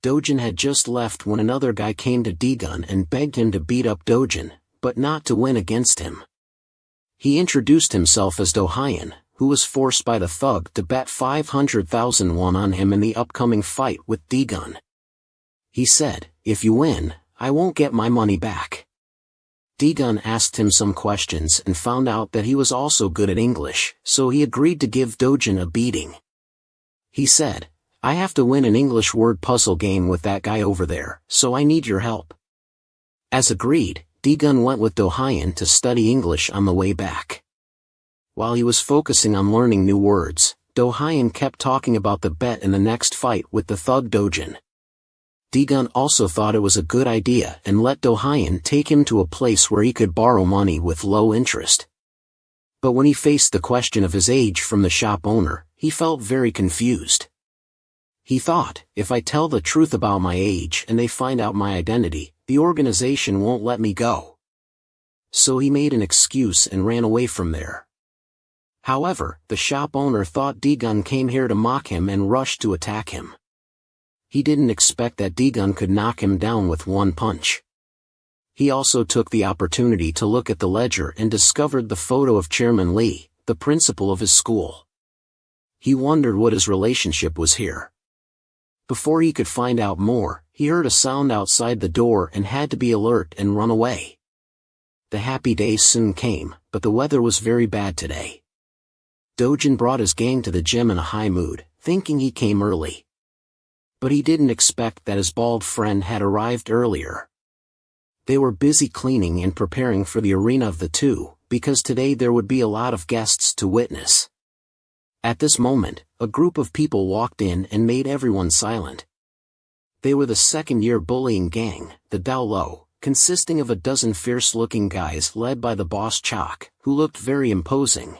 Dojan had just left when another guy came to Dojan and begged him to beat up Dojan, but not to win against him. He introduced himself as Dojan, who was forced by the thug to bet 500,000 won on him in the upcoming fight with Dojan. He said, "If you win, I won't get my money back." Dojan asked him some questions and found out that he was also good at English, so he agreed to give Dojan a beating. He said, "I have to win an English word puzzle game with that guy over there, so I need your help." As agreed, Dojan went with Dojan to study English on the way back. While he was focusing on learning new words, Dojan kept talking about the bet in the next fight with the thug Dojan. Dojan also thought it was a good idea and let Dojan take him to a place where he could borrow money with low interest. But when he faced the question of his age from the shop owner, he felt very confused. He thought, if I tell the truth about my age and they find out my identity, the organization won't let me go. So he made an excuse and ran away from there. However, the shop owner thought Dojan came here to mock him and rushed to attack him. He didn't expect that Dojan could knock him down with one punch. He also took the opportunity to look at the ledger and discovered the photo of Chairman Lee, the principal of his school. He wondered what his relationship was here. Before he could find out more, he heard a sound outside the door and had to be alert and run away. The happy days soon came, but the weather was very bad today. Dojan brought his gang to the gym in a high mood, thinking he came early. But he didn't expect that his bald friend had arrived earlier. They were busy cleaning and preparing for the arena of the two, because today there would be a lot of guests to witness. At this moment, a group of people walked in and made everyone silent. They were the second-year bullying gang, the Dao Lo, consisting of a dozen fierce-looking guys led by the boss Chok, who looked very imposing.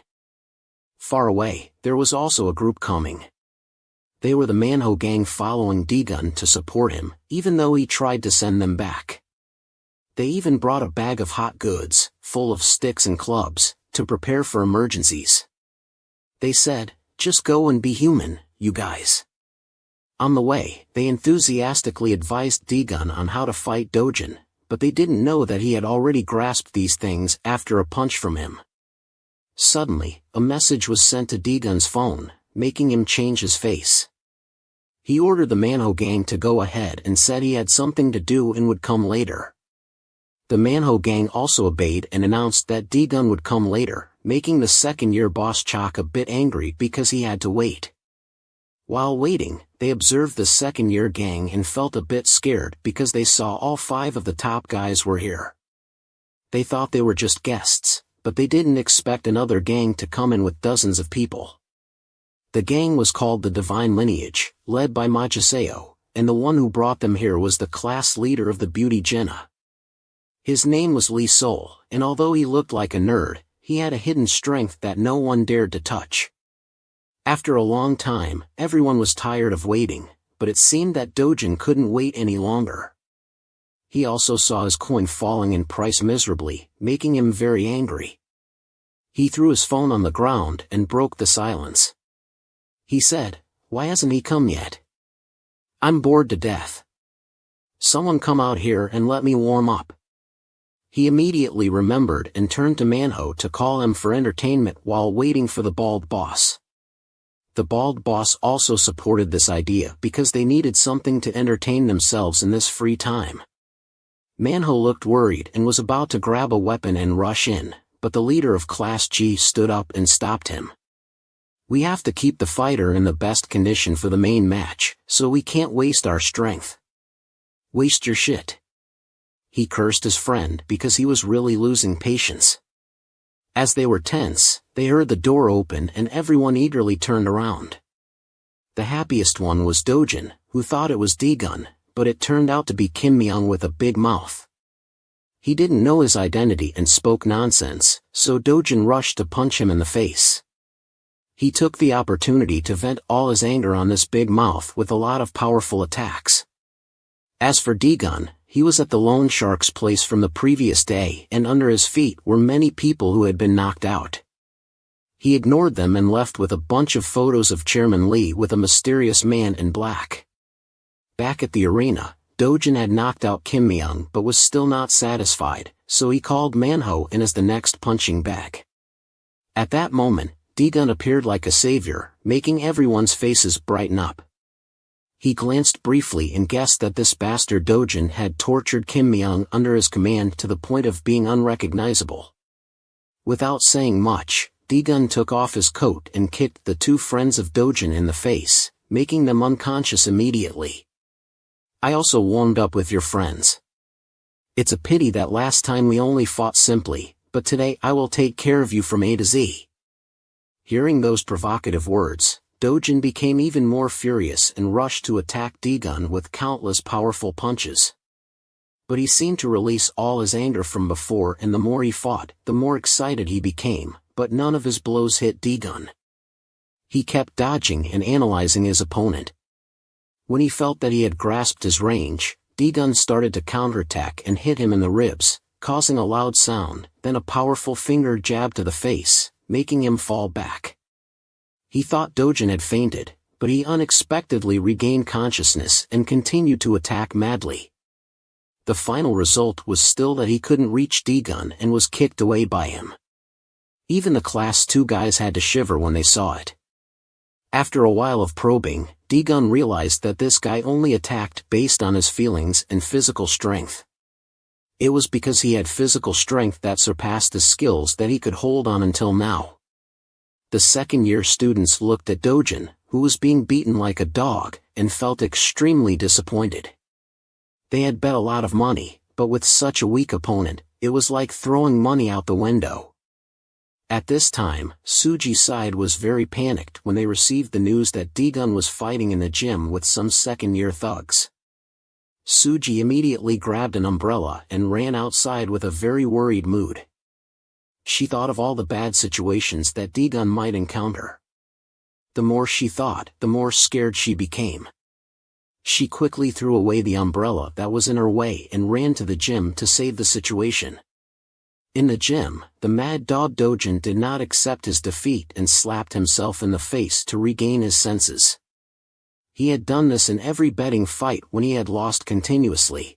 Far away, there was also a group coming. They were the Manhwa gang following Dojan to support him, even though he tried to send them back. They even brought a bag of hot goods, full of sticks and clubs, to prepare for emergencies. They said, "Just go and be human, you guys." On the way, they enthusiastically advised Dojan on how to fight Dojan, but they didn't know that he had already grasped these things after a punch from him. Suddenly, a message was sent to Dojan's phone, making him change his face. He ordered the Manhwa gang to go ahead and said he had something to do and would come later. The Manhwa gang also obeyed and announced that Dojan would come later, making the second-year boss Chok a bit angry because he had to wait. While waiting, they observed the second-year gang and felt a bit scared because they saw all 5 of the top guys were here. They thought they were just guests, but they didn't expect another gang to come in with dozens of people. The gang was called the Divine Lineage, led by Majiseo, and the one who brought them here was the class leader of the beauty Jinnah. His name was Lee Sol, and although he looked like a nerd, he had a hidden strength that no one dared to touch. After a long time, everyone was tired of waiting, but it seemed that Dojan couldn't wait any longer. He also saw his coin falling in price miserably, making him very angry. He threw his phone on the ground and broke the silence. He said, "Why hasn't he come yet? I'm bored to death. Someone come out here and let me warm up." He immediately remembered and turned to Manhwa to call him for entertainment while waiting for the bald boss. The bald boss also supported this idea because they needed something to entertain themselves in this free time. Manhwa looked worried and was about to grab a weapon and rush in, but the leader of Class G stood up and stopped him. "We have to keep the fighter in the best condition for the main match, so we can't waste our strength. Waste your shit." He cursed his friend because he was really losing patience. As they were tense, they heard the door open and everyone eagerly turned around. The happiest one was Dojan, who thought it was Dojan, but it turned out to be Kim Myung with a big mouth. He didn't know his identity and spoke nonsense, so Dojan rushed to punch him in the face. He took the opportunity to vent all his anger on this big mouth with a lot of powerful attacks. As for Dojan, he was at the loan shark's place from the previous day and under his feet were many people who had been knocked out. He ignored them and left with a bunch of photos of Chairman Lee with a mysterious man in black. Back at the arena, Dojan had knocked out Kim Myung but was still not satisfied, so he called Manhwa in as the next punching bag. At that moment, Dojan appeared like a savior, making everyone's faces brighten up. He glanced briefly and guessed that this bastard Dojan had tortured Kim Myung under his command to the point of being unrecognizable. Without saying much, Dojan took off his coat and kicked the 2 friends of Dojan in the face, making them unconscious immediately. "I also warmed up with your friends. It's a pity that last time we only fought simply, but today I will take care of you from A to Z." Hearing those provocative words, Dojan became even more furious and rushed to attack Dojan with countless powerful punches. But he seemed to release all his anger from before, and the more he fought, the more excited he became, but none of his blows hit Dojan. He kept dodging and analyzing his opponent. When he felt that he had grasped his range, Dojan started to counterattack and hit him in the ribs, causing a loud sound, then a powerful finger jab to the face, making him fall back. He thought Dojan had fainted, but he unexpectedly regained consciousness and continued to attack madly. The final result was still that he couldn't reach Dojan and was kicked away by him. Even the Class 2 guys had to shiver when they saw it. After a while of probing, Dojan realized that this guy only attacked based on his feelings and physical strength. It was because he had physical strength that surpassed his skills that he could hold on until now. The second-year students looked at Dojan, who was being beaten like a dog, and felt extremely disappointed. They had bet a lot of money, but with such a weak opponent, it was like throwing money out the window. At this time, Suji's side was very panicked when they received the news that Dojan was fighting in the gym with some second-year thugs. Suji immediately grabbed an umbrella and ran outside with a very worried mood. She thought of all the bad situations that Dojan might encounter. The more she thought, the more scared she became. She quickly threw away the umbrella that was in her way and ran to the gym to save the situation. In the gym, the mad dog Dojan did not accept his defeat and slapped himself in the face to regain his senses. He had done this in every betting fight when he had lost continuously.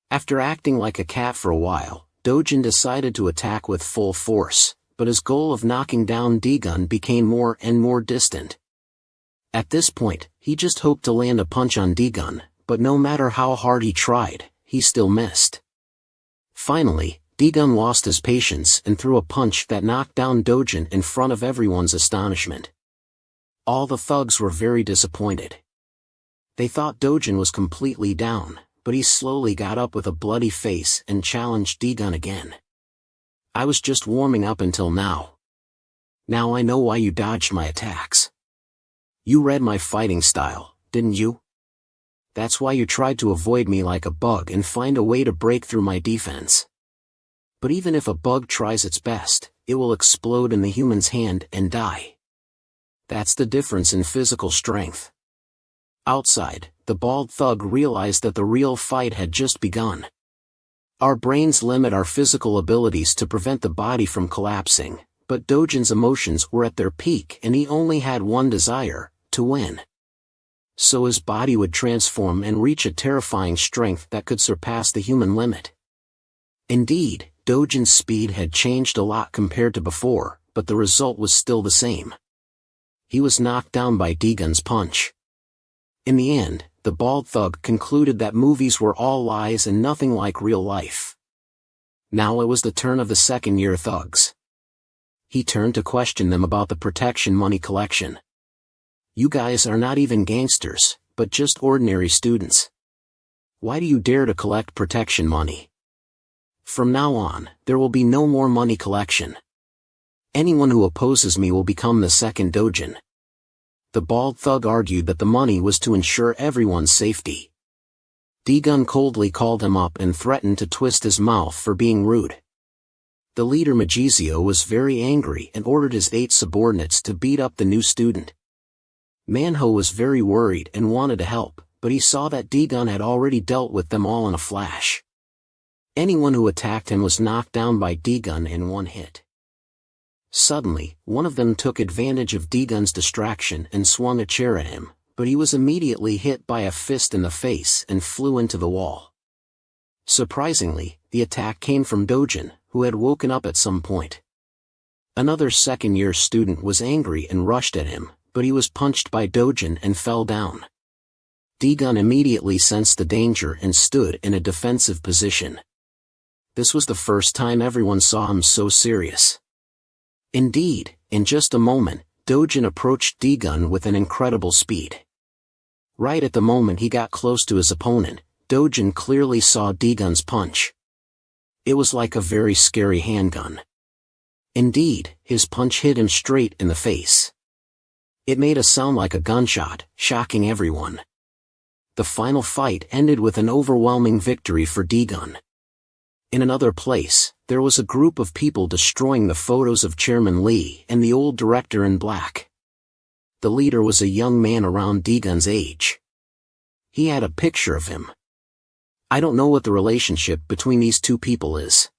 After acting like a cat for a while, Dojan decided to attack with full force, but his goal of knocking down Dojan became more and more distant. At this point, he just hoped to land a punch on Dojan, but no matter how hard he tried, he still missed. Finally, Dojan lost his patience and threw a punch that knocked down Dojan in front of everyone's astonishment. All the thugs were very disappointed. They thought Dojan was completely down, but he slowly got up with a bloody face and challenged Dojan again. "I was just warming up until now. Now I know why you dodged my attacks. You read my fighting style, didn't you? That's why you tried to avoid me like a bug and find a way to break through my defense. But even if a bug tries its best, it will explode in the human's hand and die. That's the difference in physical strength." Outside, the bald thug realized that the real fight had just begun. Our brains limit our physical abilities to prevent the body from collapsing, but Dojan's emotions were at their peak and he only had one desire: to win. So his body would transform and reach a terrifying strength that could surpass the human limit. Indeed, Dojan's speed had changed a lot compared to before, but the result was still the same. He was knocked down by Dojan's punch. In the end, the bald thug concluded that movies were all lies and nothing like real life. Now it was the turn of the second-year thugs. He turned to question them about the protection money collection. "You guys are not even gangsters, but just ordinary students. Why do you dare to collect protection money? From now on, there will be no more money collection. Anyone who opposes me will become the second Dojan." The bald thug argued that the money was to ensure everyone's safety. Dojan coldly called him up and threatened to twist his mouth for being rude. The leader Magizio was very angry and ordered his 8 subordinates to beat up the new student. Manhwa was very worried and wanted to help, but he saw that Dojan had already dealt with them all in a flash. Anyone who attacked him was knocked down by Dojan in one hit. Suddenly, one of them took advantage of Dojan's distraction and swung a chair at him, but he was immediately hit by a fist in the face and flew into the wall. Surprisingly, the attack came from Dojan, who had woken up at some point. Another second-year student was angry and rushed at him, but he was punched by Dojan and fell down. Dojan immediately sensed the danger and stood in a defensive position. This was the first time everyone saw him so serious. Indeed, in just a moment, Dojan approached Dojan with an incredible speed. Right at the moment he got close to his opponent, Dojan clearly saw Dojan's punch. It was like a very scary handgun. Indeed, his punch hit him straight in the face. It made a sound like a gunshot, shocking everyone. The final fight ended with an overwhelming victory for Dojan. In another place, there was a group of people destroying the photos of Chairman Lee and the old director in black. The leader was a young man around Dojan's age. He had a picture of him. I don't know what the relationship between these two people is.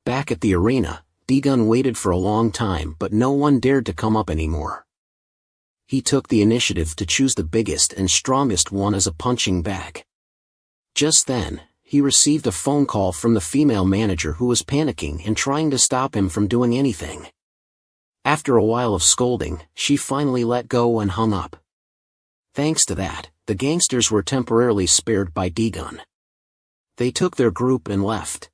Back at the arena, Dojan waited for a long time, but no one dared to come up anymore. He took the initiative to choose the biggest and strongest one as a punching bag. Just then, he received a phone call from the female manager who was panicking and trying to stop him from doing anything. After a while of scolding, she finally let go and hung up. Thanks to that, the gangsters were temporarily spared by Dojan. They took their group and left.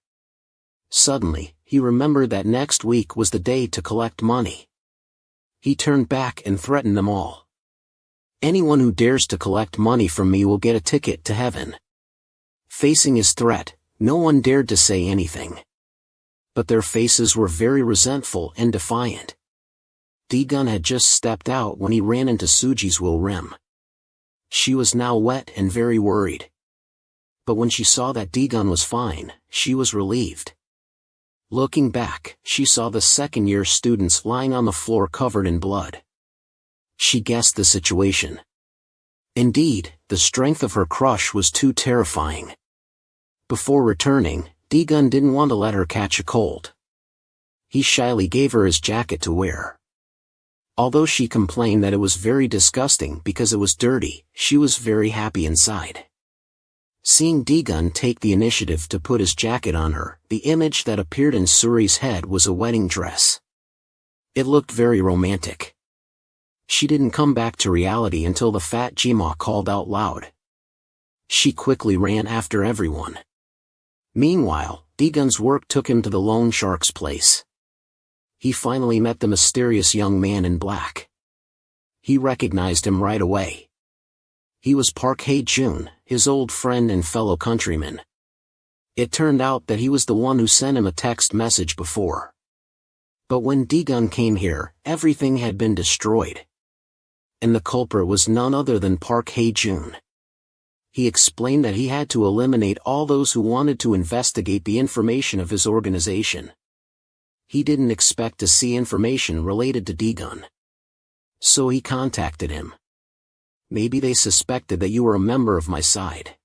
Suddenly, he remembered that next week was the day to collect money. He turned back and threatened them all. Anyone who dares to collect money from me will get a ticket to heaven. Facing his threat, no one dared to say anything. But their faces were very resentful and defiant. Dojan had just stepped out when he ran into Suji's Rim. She was now wet and very worried. But when she saw that Dojan was fine, she was relieved. Looking back, she saw the second-year students lying on the floor covered in blood. She guessed the situation. Indeed, the strength of her crush was too terrifying. Before returning, Dojan didn't want to let her catch a cold. He shyly gave her his jacket to wear. Although she complained that it was very disgusting because it was dirty, she was very happy inside. Seeing Dojan take the initiative to put his jacket on her, the image that appeared in Suri's head was a wedding dress. It looked very romantic. She didn't come back to reality until the fat Jima called out loud. She quickly ran after everyone. Meanwhile, Dojan's work took him to the loan shark's place. He finally met the mysterious young man in black. He recognized him right away. He was Park Hae-jun, his old friend and fellow countryman. It turned out that he was the one who sent him a text message before. But when Dojan came here, everything had been destroyed. And the culprit was none other than Park Hae-jun. He explained that he had to eliminate all those who wanted to investigate the information of his organization. He didn't expect to see information related to Dojan. So he contacted him. Maybe they suspected that you were a member of my side.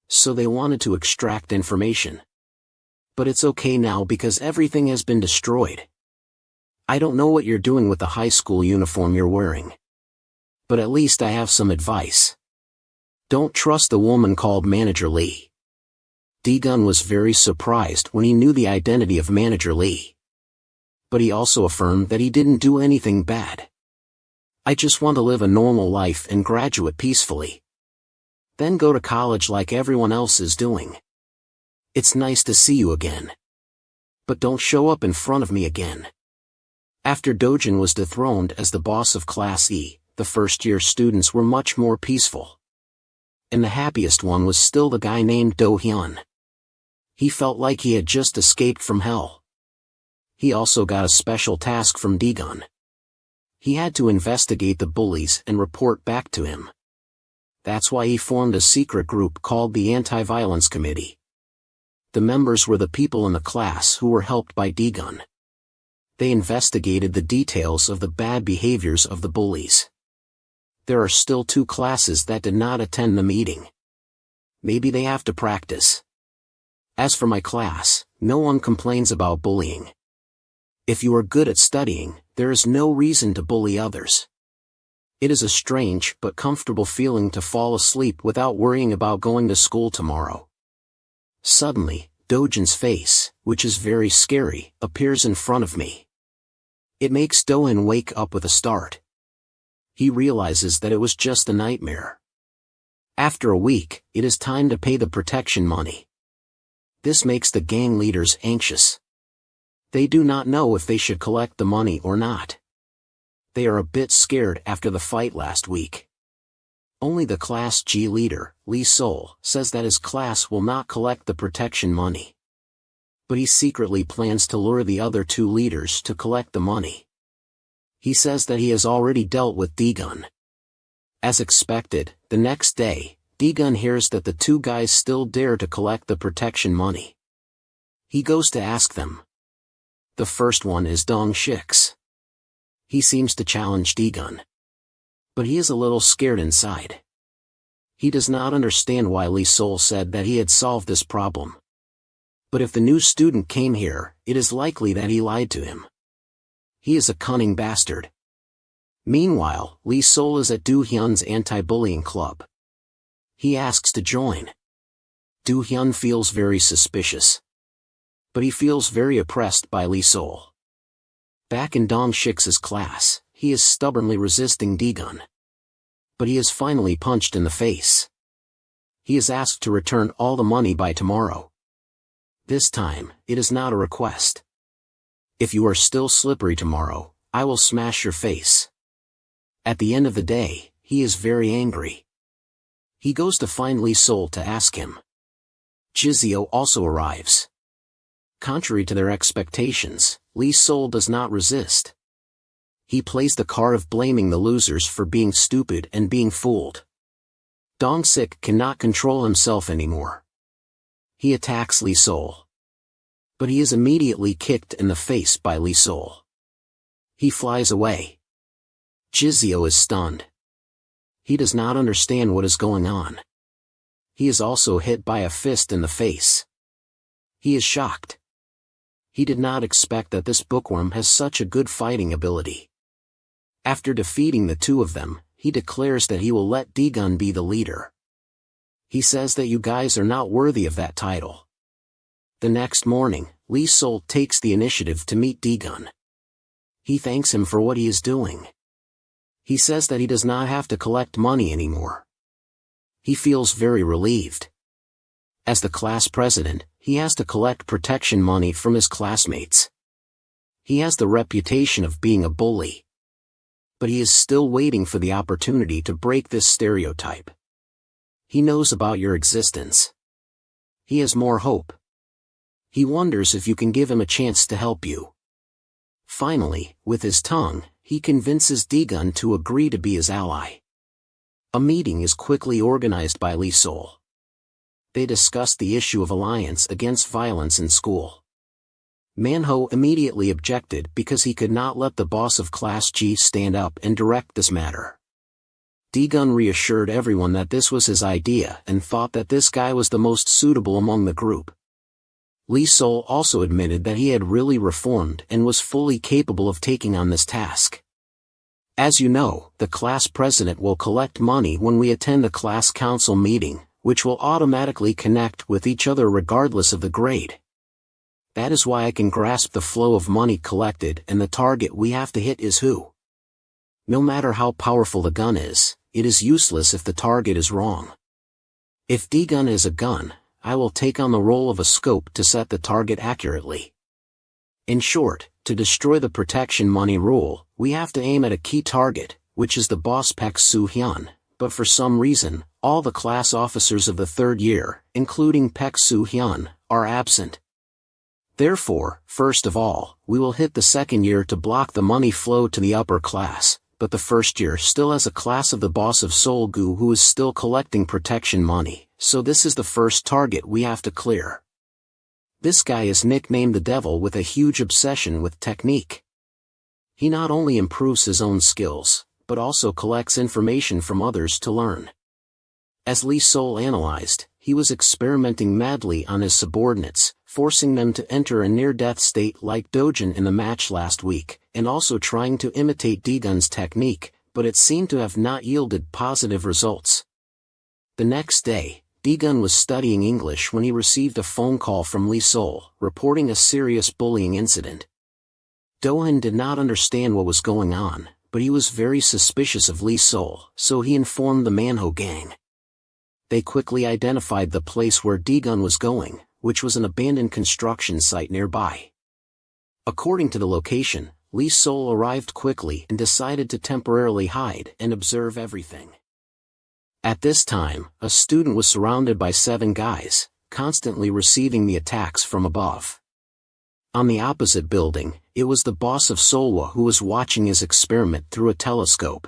So they wanted to extract information. But it's okay now because everything has been destroyed. I don't know what you're doing with the high school uniform you're wearing. But at least I have some advice. Don't trust the woman called Manager Lee. Dojan was very surprised when he knew the identity of Manager Lee. But he also affirmed that he didn't do anything bad. I just want to live a normal life and graduate peacefully. Then go to college like everyone else is doing. It's nice to see you again. But don't show up in front of me again. After Dojan was dethroned as the boss of Class E, the first-year students were much more peaceful. And the happiest one was still the guy named Do-hyun. He felt like he had just escaped from hell. He also got a special task from Dojan. He had to investigate the bullies and report back to him. That's why he formed a secret group called the Anti-Violence Committee. The members were the people in the class who were helped by Dojan. They investigated the details of the bad behaviors of the bullies. There are still 2 classes that did not attend the meeting. Maybe they have to practice. As for my class, no one complains about bullying. If you are good at studying, there is no reason to bully others. It is a strange but comfortable feeling to fall asleep without worrying about going to school tomorrow. Suddenly, Dojan's face, which is very scary, appears in front of me. It makes Dojan wake up with a start. He realizes that it was just a nightmare. After a week, it is time to pay the protection money. This makes the gang leaders anxious. They do not know if they should collect the money or not. They are a bit scared after the fight last week. Only the Class G leader, Lee Sol, says that his class will not collect the protection money. But he secretly plans to lure the other 2 leaders to collect the money. He says that he has already dealt with Dojan. As expected, the next day, Dojan hears that the two guys still dare to collect the protection money. He goes to ask them. The first one is Dong Shik's. He seems to challenge Dojan. But he is a little scared inside. He does not understand why Lee Sol said that he had solved this problem. But if the new student came here, it is likely that he lied to him. He is a cunning bastard. Meanwhile, Lee Sol is at Do Hyun's anti-bullying club. He asks to join. Do Hyun feels very suspicious. But he feels very oppressed by Lee Sol. Back in Dong Shik's class, he is stubbornly resisting Dojan. But he is finally punched in the face. He is asked to return all the money by tomorrow. This time, it is not a request. If you are still slippery tomorrow, I will smash your face. At the end of the day, he is very angry. He goes to find Lee Sol to ask him. Jizio also arrives. Contrary to their expectations, Lee Sol does not resist. He plays the card of blaming the losers for being stupid and being fooled. Dong Sik cannot control himself anymore. He attacks Lee Sol. But he is immediately kicked in the face by Lee Sol. He flies away. Jizio is stunned. He does not understand what is going on. He is also hit by a fist in the face. He is shocked. He did not expect that this bookworm has such a good fighting ability. After defeating the two of them, he declares that he will let Dojan be the leader. He says that you guys are not worthy of that title. The next morning, Lee Sol takes the initiative to meet Dojan. He thanks him for what he is doing. He says that he does not have to collect money anymore. He feels very relieved. As the class president, he has to collect protection money from his classmates. He has the reputation of being a bully. But he is still waiting for the opportunity to break this stereotype. He knows about your existence. He has more hope. He wonders if you can give him a chance to help you. Finally, with his tongue, he convinces Dojan to agree to be his ally. A meeting is quickly organized by Lee Sol. They discuss the issue of alliance against violence in school. Manhwa immediately objected because he could not let the boss of Class G stand up and direct this matter. Dojan reassured everyone that this was his idea and thought that this guy was the most suitable among the group. Lee Sol also admitted that he had really reformed and was fully capable of taking on this task. As you know, the class president will collect money when we attend the class council meeting, which will automatically connect with each other regardless of the grade. That is why I can grasp the flow of money collected, and the target we have to hit is who. No matter how powerful the gun is, it is useless if the target is wrong. If Dojan is a gun, I will take on the role of a scope to set the target accurately. In short, to destroy the protection money rule, we have to aim at a key target, which is the boss Paek Soo Hyun, but for some reason, all the class officers of the third year, including Paek Soo Hyun, are absent. Therefore, first of all, we will hit the second year to block the money flow to the upper class, but the first year still has a class of the boss of Seolgu who is still collecting protection money, so this is the first target we have to clear. This guy is nicknamed the Devil with a huge obsession with technique. He not only improves his own skills, but also collects information from others to learn. As Lee Sol analyzed, he was experimenting madly on his subordinates, forcing them to enter a near-death state like Dojan in the match last week, and also trying to imitate Dojan's technique, but it seemed to have not yielded positive results. The next day, Dojan was studying English when he received a phone call from Lee Sol, reporting a serious bullying incident. Dojan did not understand what was going on, but he was very suspicious of Lee Sol, so he informed the Manhwa gang. They quickly identified the place where Dojan was going, which was an abandoned construction site nearby. According to the location, Lee Sol arrived quickly and decided to temporarily hide and observe everything. At this time, a student was surrounded by 7 guys, constantly receiving the attacks from above. On the opposite building, It was the boss of Solwa who was watching his experiment through a telescope.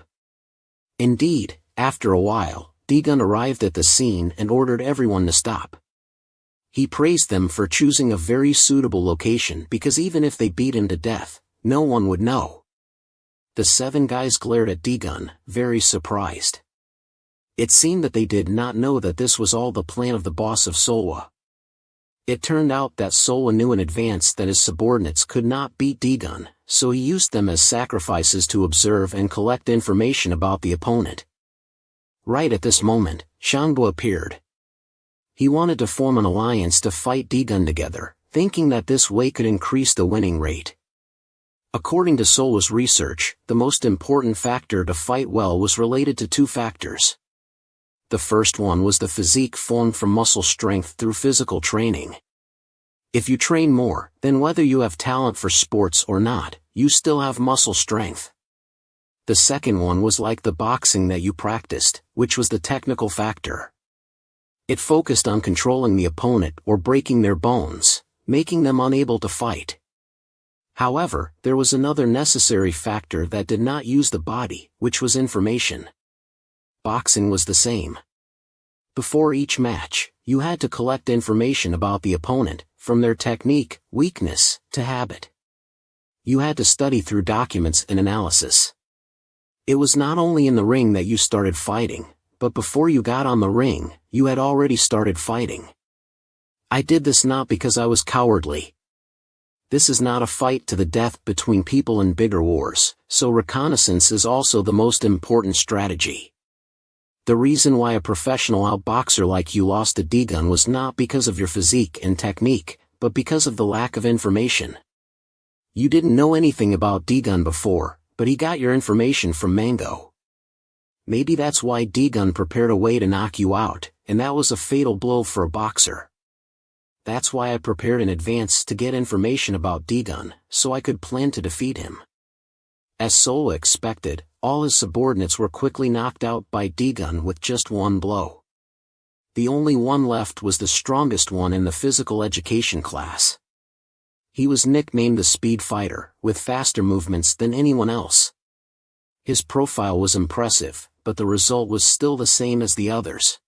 Indeed, after a while, Dojan arrived at the scene and ordered everyone to stop. He praised them for choosing a very suitable location because even if they beat him to death, no one would know. The 7 guys glared at Dojan, very surprised. It seemed that they did not know that this was all the plan of the boss of Solwa. It turned out that Solwa knew in advance that his subordinates could not beat Dojan, so he used them as sacrifices to observe and collect information about the opponent. Right at this moment, Shango appeared. He wanted to form an alliance to fight Dojan together, thinking that this way could increase the winning rate. According to Solwa's research, the most important factor to fight well was related to 2 factors. The first one was the physique formed from muscle strength through physical training. If you train more, then whether you have talent for sports or not, you still have muscle strength. The second one was like the boxing that you practiced, which was the technical factor. It focused on controlling the opponent or breaking their bones, making them unable to fight. However, there was another necessary factor that did not use the body, which was information. Boxing was the same. Before each match, you had to collect information about the opponent, from their technique, weakness, to habit. You had to study through documents and analysis. It was not only in the ring that you started fighting, but before you got on the ring, you had already started fighting. I did this not because I was cowardly. This is not a fight to the death between people in bigger wars, so reconnaissance is also the most important strategy. The reason why a professional outboxer like you lost to Dojan was not because of your physique and technique, but because of the lack of information. You didn't know anything about Dojan before, but he got your information from Mango. Maybe that's why Dojan prepared a way to knock you out, and that was a fatal blow for a boxer. That's why I prepared in advance to get information about Dojan, so I could plan to defeat him. As Solwa expected, all his subordinates were quickly knocked out by Dojan with just 1 blow. The only one left was the strongest one in the physical education class. He was nicknamed the Speed Fighter, with faster movements than anyone else. His profile was impressive, but the result was still the same as the others.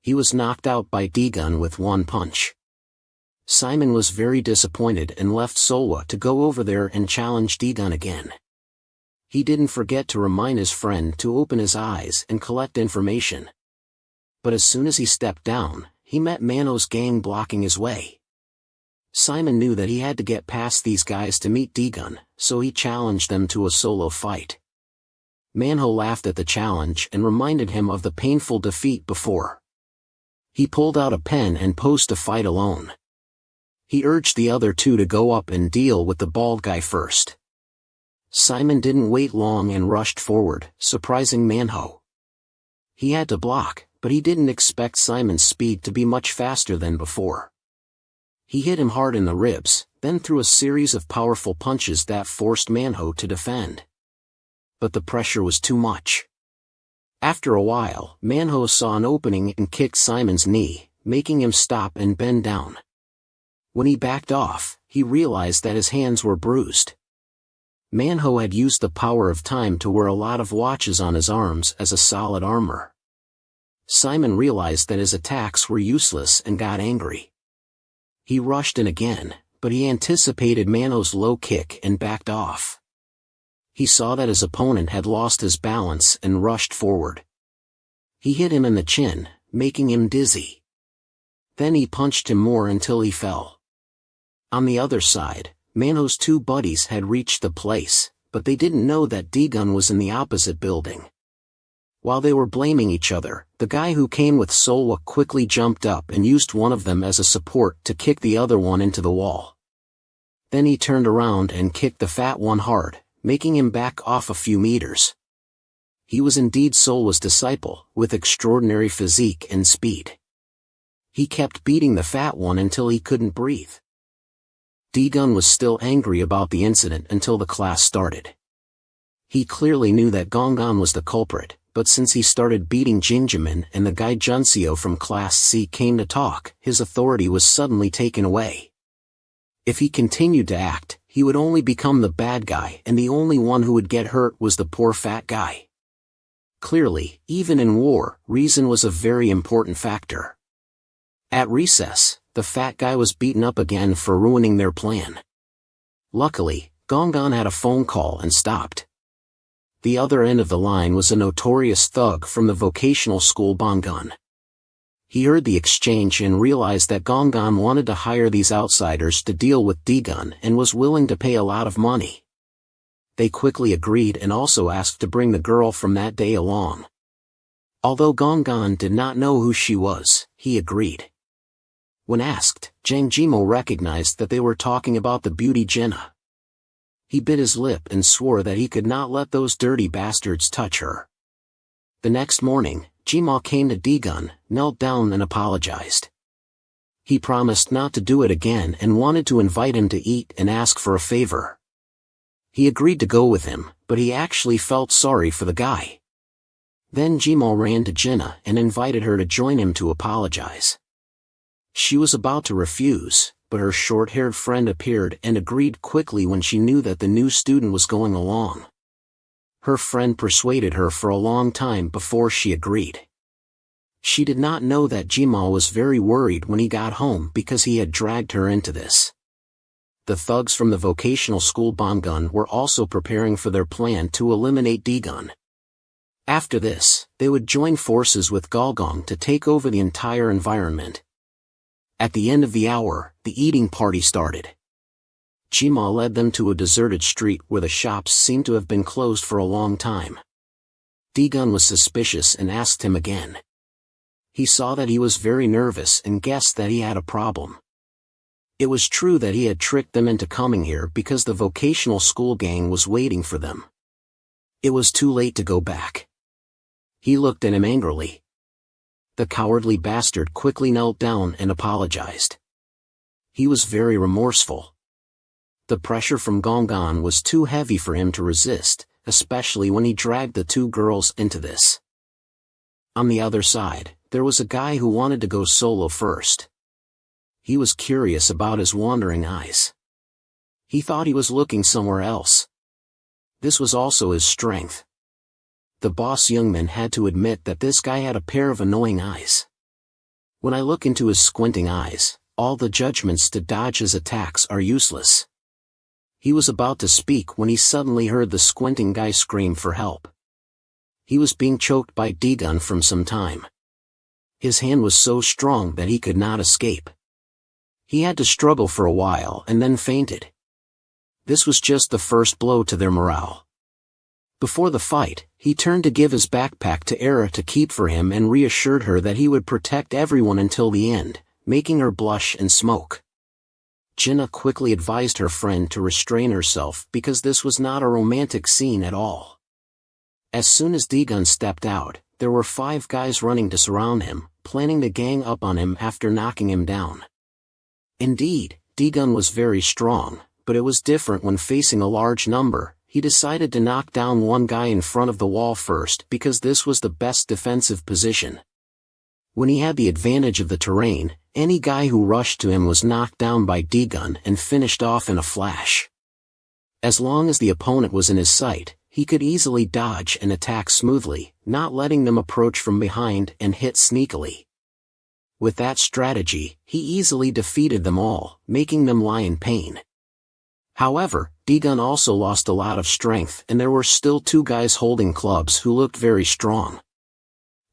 He was knocked out by Dojan with 1 punch. Simon was very disappointed and left Solwa to go over there and challenge Dojan again. He didn't forget to remind his friend to open his eyes and collect information. But as soon as he stepped down, he met Manhwa's gang blocking his way. Simon knew that he had to get past these guys to meet Dojan, so he challenged them to a solo fight. Manhwa laughed at the challenge and reminded him of the painful defeat before. He pulled out a pen and posed to fight alone. He urged the other 2 to go up and deal with the bald guy first. Simon didn't wait long and rushed forward, surprising Manhwa. He had to block, but he didn't expect Simon's speed to be much faster than before. He hit him hard in the ribs, then threw a series of powerful punches that forced Manhwa to defend. But the pressure was too much. After a while, Manhwa saw an opening and kicked Simon's knee, making him stop and bend down. When he backed off, he realized that his hands were bruised. Manhwa had used the power of time to wear a lot of watches on his arms as a solid armor. Simon realized that his attacks were useless and got angry. He rushed in again, but he anticipated Manhwa's low kick and backed off. He saw that his opponent had lost his balance and rushed forward. He hit him in the chin, making him dizzy. Then he punched him more until he fell. On the other side, Manhwa's 2 buddies had reached the place, but they didn't know that Dojan was in the opposite building. While they were blaming each other, the guy who came with Solwa quickly jumped up and used one of them as a support to kick the other one into the wall. Then he turned around and kicked the fat one hard, making him back off a few meters. He was indeed Solwa's disciple, with extraordinary physique and speed. He kept beating the fat one until he couldn't breathe. Dojan was still angry about the incident until the class started. He clearly knew that Gongan was the culprit, but since he started beating Jinjamin and the guy Junseo from Class C came to talk, his authority was suddenly taken away. If he continued to act, he would only become the bad guy, and the only one who would get hurt was the poor fat guy. Clearly, even in war, reason was a very important factor. At recess, the fat guy was beaten up again for ruining their plan. Luckily, Gongon had a phone call and stopped. The other end of the line was a notorious thug from the vocational school Bongon. He heard the exchange and realized that Gongon wanted to hire these outsiders to deal with Daegun and was willing to pay a lot of money. They quickly agreed and also asked to bring the girl from that day along. Although Gongon did not know who she was, he agreed. When asked, Jang Jimo recognized that they were talking about the beauty Jenna. He bit his lip and swore that he could not let those dirty bastards touch her. The next morning, Jima came to Daegun, knelt down and apologized. He promised not to do it again and wanted to invite him to eat and ask for a favor. He agreed to go with him, but he actually felt sorry for the guy. Then Jima ran to Jinna and invited her to join him to apologize. She was about to refuse, but her short-haired friend appeared and agreed quickly when she knew that the new student was going along. Her friend persuaded her for a long time before she agreed. She did not know that Jima was very worried when he got home because he had dragged her into this. The thugs from the vocational school Bongun were also preparing for their plan to eliminate Daegun. After this, they would join forces with Galgong to take over the entire environment. At the end of the hour, the eating party started. Jima led them to a deserted street where the shops seemed to have been closed for a long time. Daegun was suspicious and asked him again. He saw that he was very nervous and guessed that he had a problem. It was true that he had tricked them into coming here because the vocational school gang was waiting for them. It was too late to go back. He looked at him angrily. The cowardly bastard quickly knelt down and apologized. He was very remorseful. The pressure from Gongon was too heavy for him to resist, especially when he dragged the two girls into this. On the other side, there was a guy who wanted to go solo first. He was curious about his wandering eyes. He thought he was looking somewhere else. This was also his strength. The boss Youngman had to admit that this guy had a pair of annoying eyes. When I look into his squinting eyes, all the judgments to dodge his attacks are useless. He was about to speak when he suddenly heard the squinting guy scream for help. He was being choked by Daegun from some time. His hand was so strong that he could not escape. He had to struggle for a while and then fainted. This was just the first blow to their morale. Before the fight, he turned to give his backpack to Era to keep for him and reassured her that he would protect everyone until the end, making her blush and smoke. Jinna quickly advised her friend to restrain herself because this was not a romantic scene at all. As soon as Daegun stepped out, there were 5 guys running to surround him, planning to gang up on him after knocking him down. Indeed, Daegun was very strong, but it was different when facing a large number. He decided to knock down one guy in front of the wall first because this was the best defensive position. When he had the advantage of the terrain, any guy who rushed to him was knocked down by Daegun and finished off in a flash. As long as the opponent was in his sight, he could easily dodge and attack smoothly, not letting them approach from behind and hit sneakily. With that strategy, he easily defeated them all, making them lie in pain. However, Daegun also lost a lot of strength and there were still 2 guys holding clubs who looked very strong.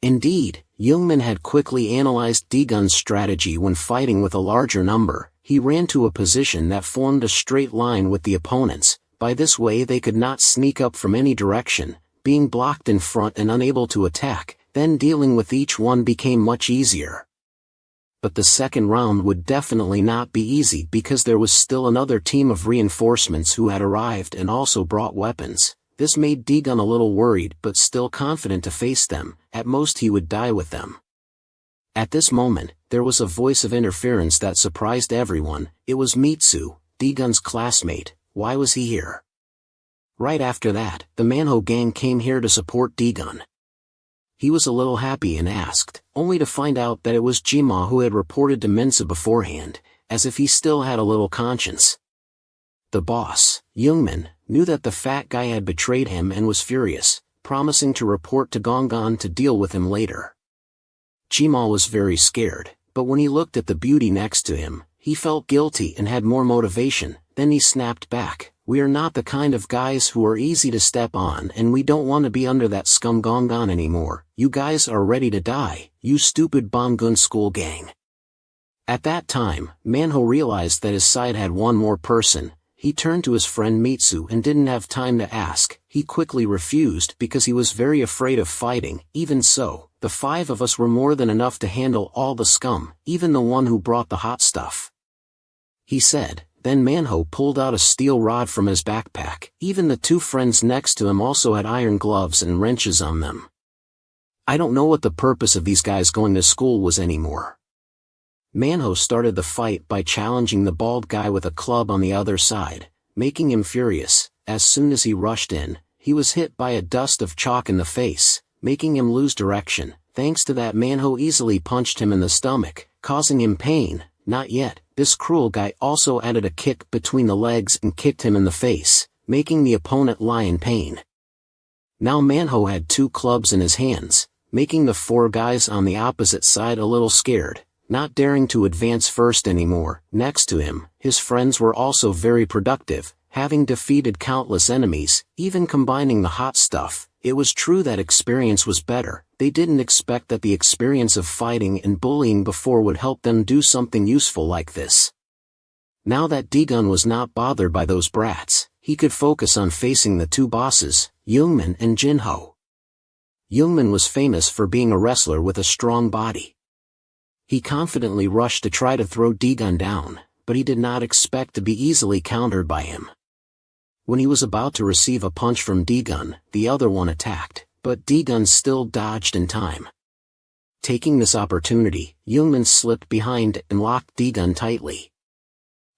Indeed, Youngman had quickly analyzed Daegun's strategy when fighting with a larger number. He ran to a position that formed a straight line with the opponents. By this way they could not sneak up from any direction, being blocked in front and unable to attack. Then dealing with each one became much easier. But the second round would definitely not be easy because there was still another team of reinforcements who had arrived and also brought weapons. This made Daegun a little worried but still confident to face them. At most he would die with them. At this moment, there was a voice of interference that surprised everyone. It was Mitsu, Daegun's classmate. Why was he here? Right after that, the Manhwa gang came here to support Daegun. He was a little happy and asked, only to find out that it was Jima who had reported to Minsa beforehand, as if he still had a little conscience. The boss, Youngman, knew that the fat guy had betrayed him and was furious, promising to report to Gongon to deal with him later. Jima was very scared, but when he looked at the beauty next to him, he felt guilty and had more motivation. Then he snapped back, "We are not the kind of guys who are easy to step on, and we don't want to be under that scum Gongon anymore. You guys are ready to die, you stupid Bangun school gang." At that time, Manhwa realized that his side had one more person. He turned to his friend Mitsu and didn't have time to ask. He quickly refused because he was very afraid of fighting. Even so, the 5 of us were more than enough to handle all the scum, even the one who brought the hot stuff, he said. Then Manhwa pulled out a steel rod from his backpack. Even the 2 friends next to him also had iron gloves and wrenches on them. "I don't know what the purpose of these guys going to school was anymore." Manhwa started the fight by challenging the bald guy with a club on the other side, making him furious. As soon as he rushed in, he was hit by a dust of chalk in the face, making him lose direction. Thanks to that, Manhwa easily punched him in the stomach, causing him pain. Not yet. This cruel guy also added a kick between the legs and kicked him in the face, making the opponent lie in pain. Now Manhwa had 2 clubs in his hands, making the 4 guys on the opposite side a little scared, not daring to advance first anymore. Next to him, his friends were also very productive, having defeated countless enemies, even combining the hot stuff. It was true that experience was better. They didn't expect that the experience of fighting and bullying before would help them do something useful like this. Now that Daegun was not bothered by those brats, he could focus on facing the 2 bosses, Youngman and Jinho. Youngman was famous for being a wrestler with a strong body. He confidently rushed to try to throw Daegun down, but he did not expect to be easily countered by him. When he was about to receive a punch from Daegun, the other one attacked, but Daegun still dodged in time. Taking this opportunity, Youngman slipped behind and locked Daegun tightly.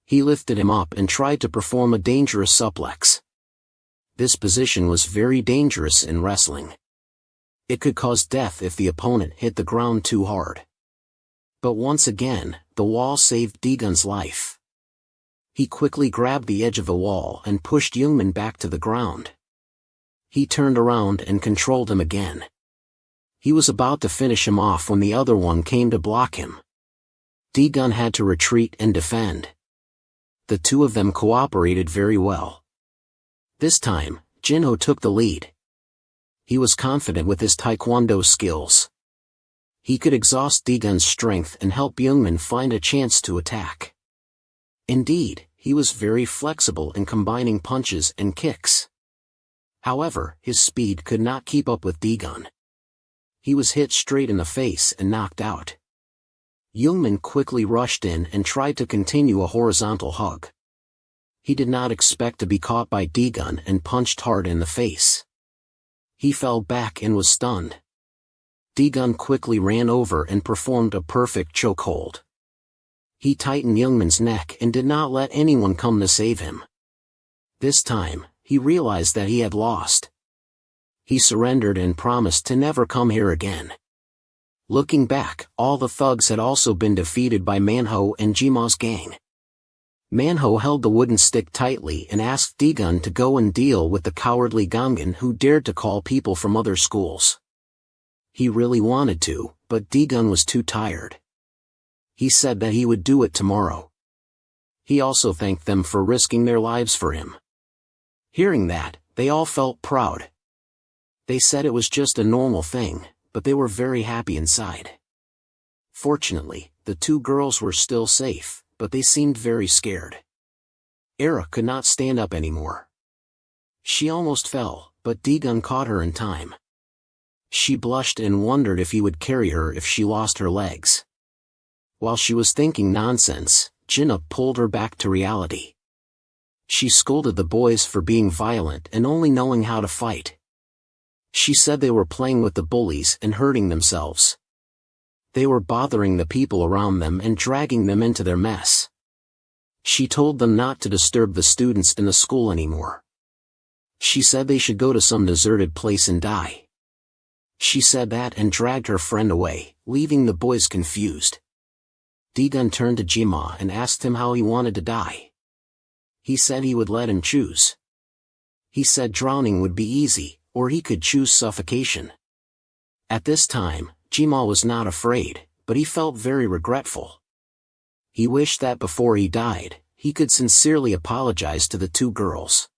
He lifted him up and tried to perform a dangerous suplex. This position was very dangerous in wrestling. It could cause death if the opponent hit the ground too hard. But once again, the wall saved Daegun's life. He quickly grabbed the edge of the wall and pushed Youngman back to the ground. He turned around and controlled him again. He was about to finish him off when the other one came to block him. Daegun had to retreat and defend. The 2 of them cooperated very well. This time, Jinho took the lead. He was confident with his taekwondo skills. He could exhaust Daegun's strength and help Youngman find a chance to attack. Indeed, he was very flexible in combining punches and kicks. However, his speed could not keep up with Daegun. He was hit straight in the face and knocked out. Youngman quickly rushed in and tried to continue a horizontal hug. He did not expect to be caught by Daegun and punched hard in the face. He fell back and was stunned. Daegun quickly ran over and performed a perfect chokehold. He tightened Youngman's neck and did not let anyone come to save him. This time, he realized that he had lost. He surrendered and promised to never come here again. Looking back, all the thugs had also been defeated by Manhwa and Jima's gang. Manhwa held the wooden stick tightly and asked Daegun to go and deal with the cowardly Gongan who dared to call people from other schools. He really wanted to, but Daegun was too tired. He said that he would do it tomorrow. He also thanked them for risking their lives for him. Hearing that, they all felt proud. They said it was just a normal thing, but they were very happy inside. Fortunately, the 2 girls were still safe, but they seemed very scared. Era could not stand up anymore. She almost fell, but Daegun caught her in time. She blushed and wondered if he would carry her if she lost her legs. While she was thinking nonsense, Jinna pulled her back to reality. She scolded the boys for being violent and only knowing how to fight. She said they were playing with the bullies and hurting themselves. They were bothering the people around them and dragging them into their mess. She told them not to disturb the students in the school anymore. She said they should go to some deserted place and die. She said that and dragged her friend away, leaving the boys confused. Daegun turned to Jima and asked him how he wanted to die. He said he would let him choose. He said drowning would be easy, or he could choose suffocation. At this time, Jimal was not afraid, but he felt very regretful. He wished that before he died, he could sincerely apologize to the two girls.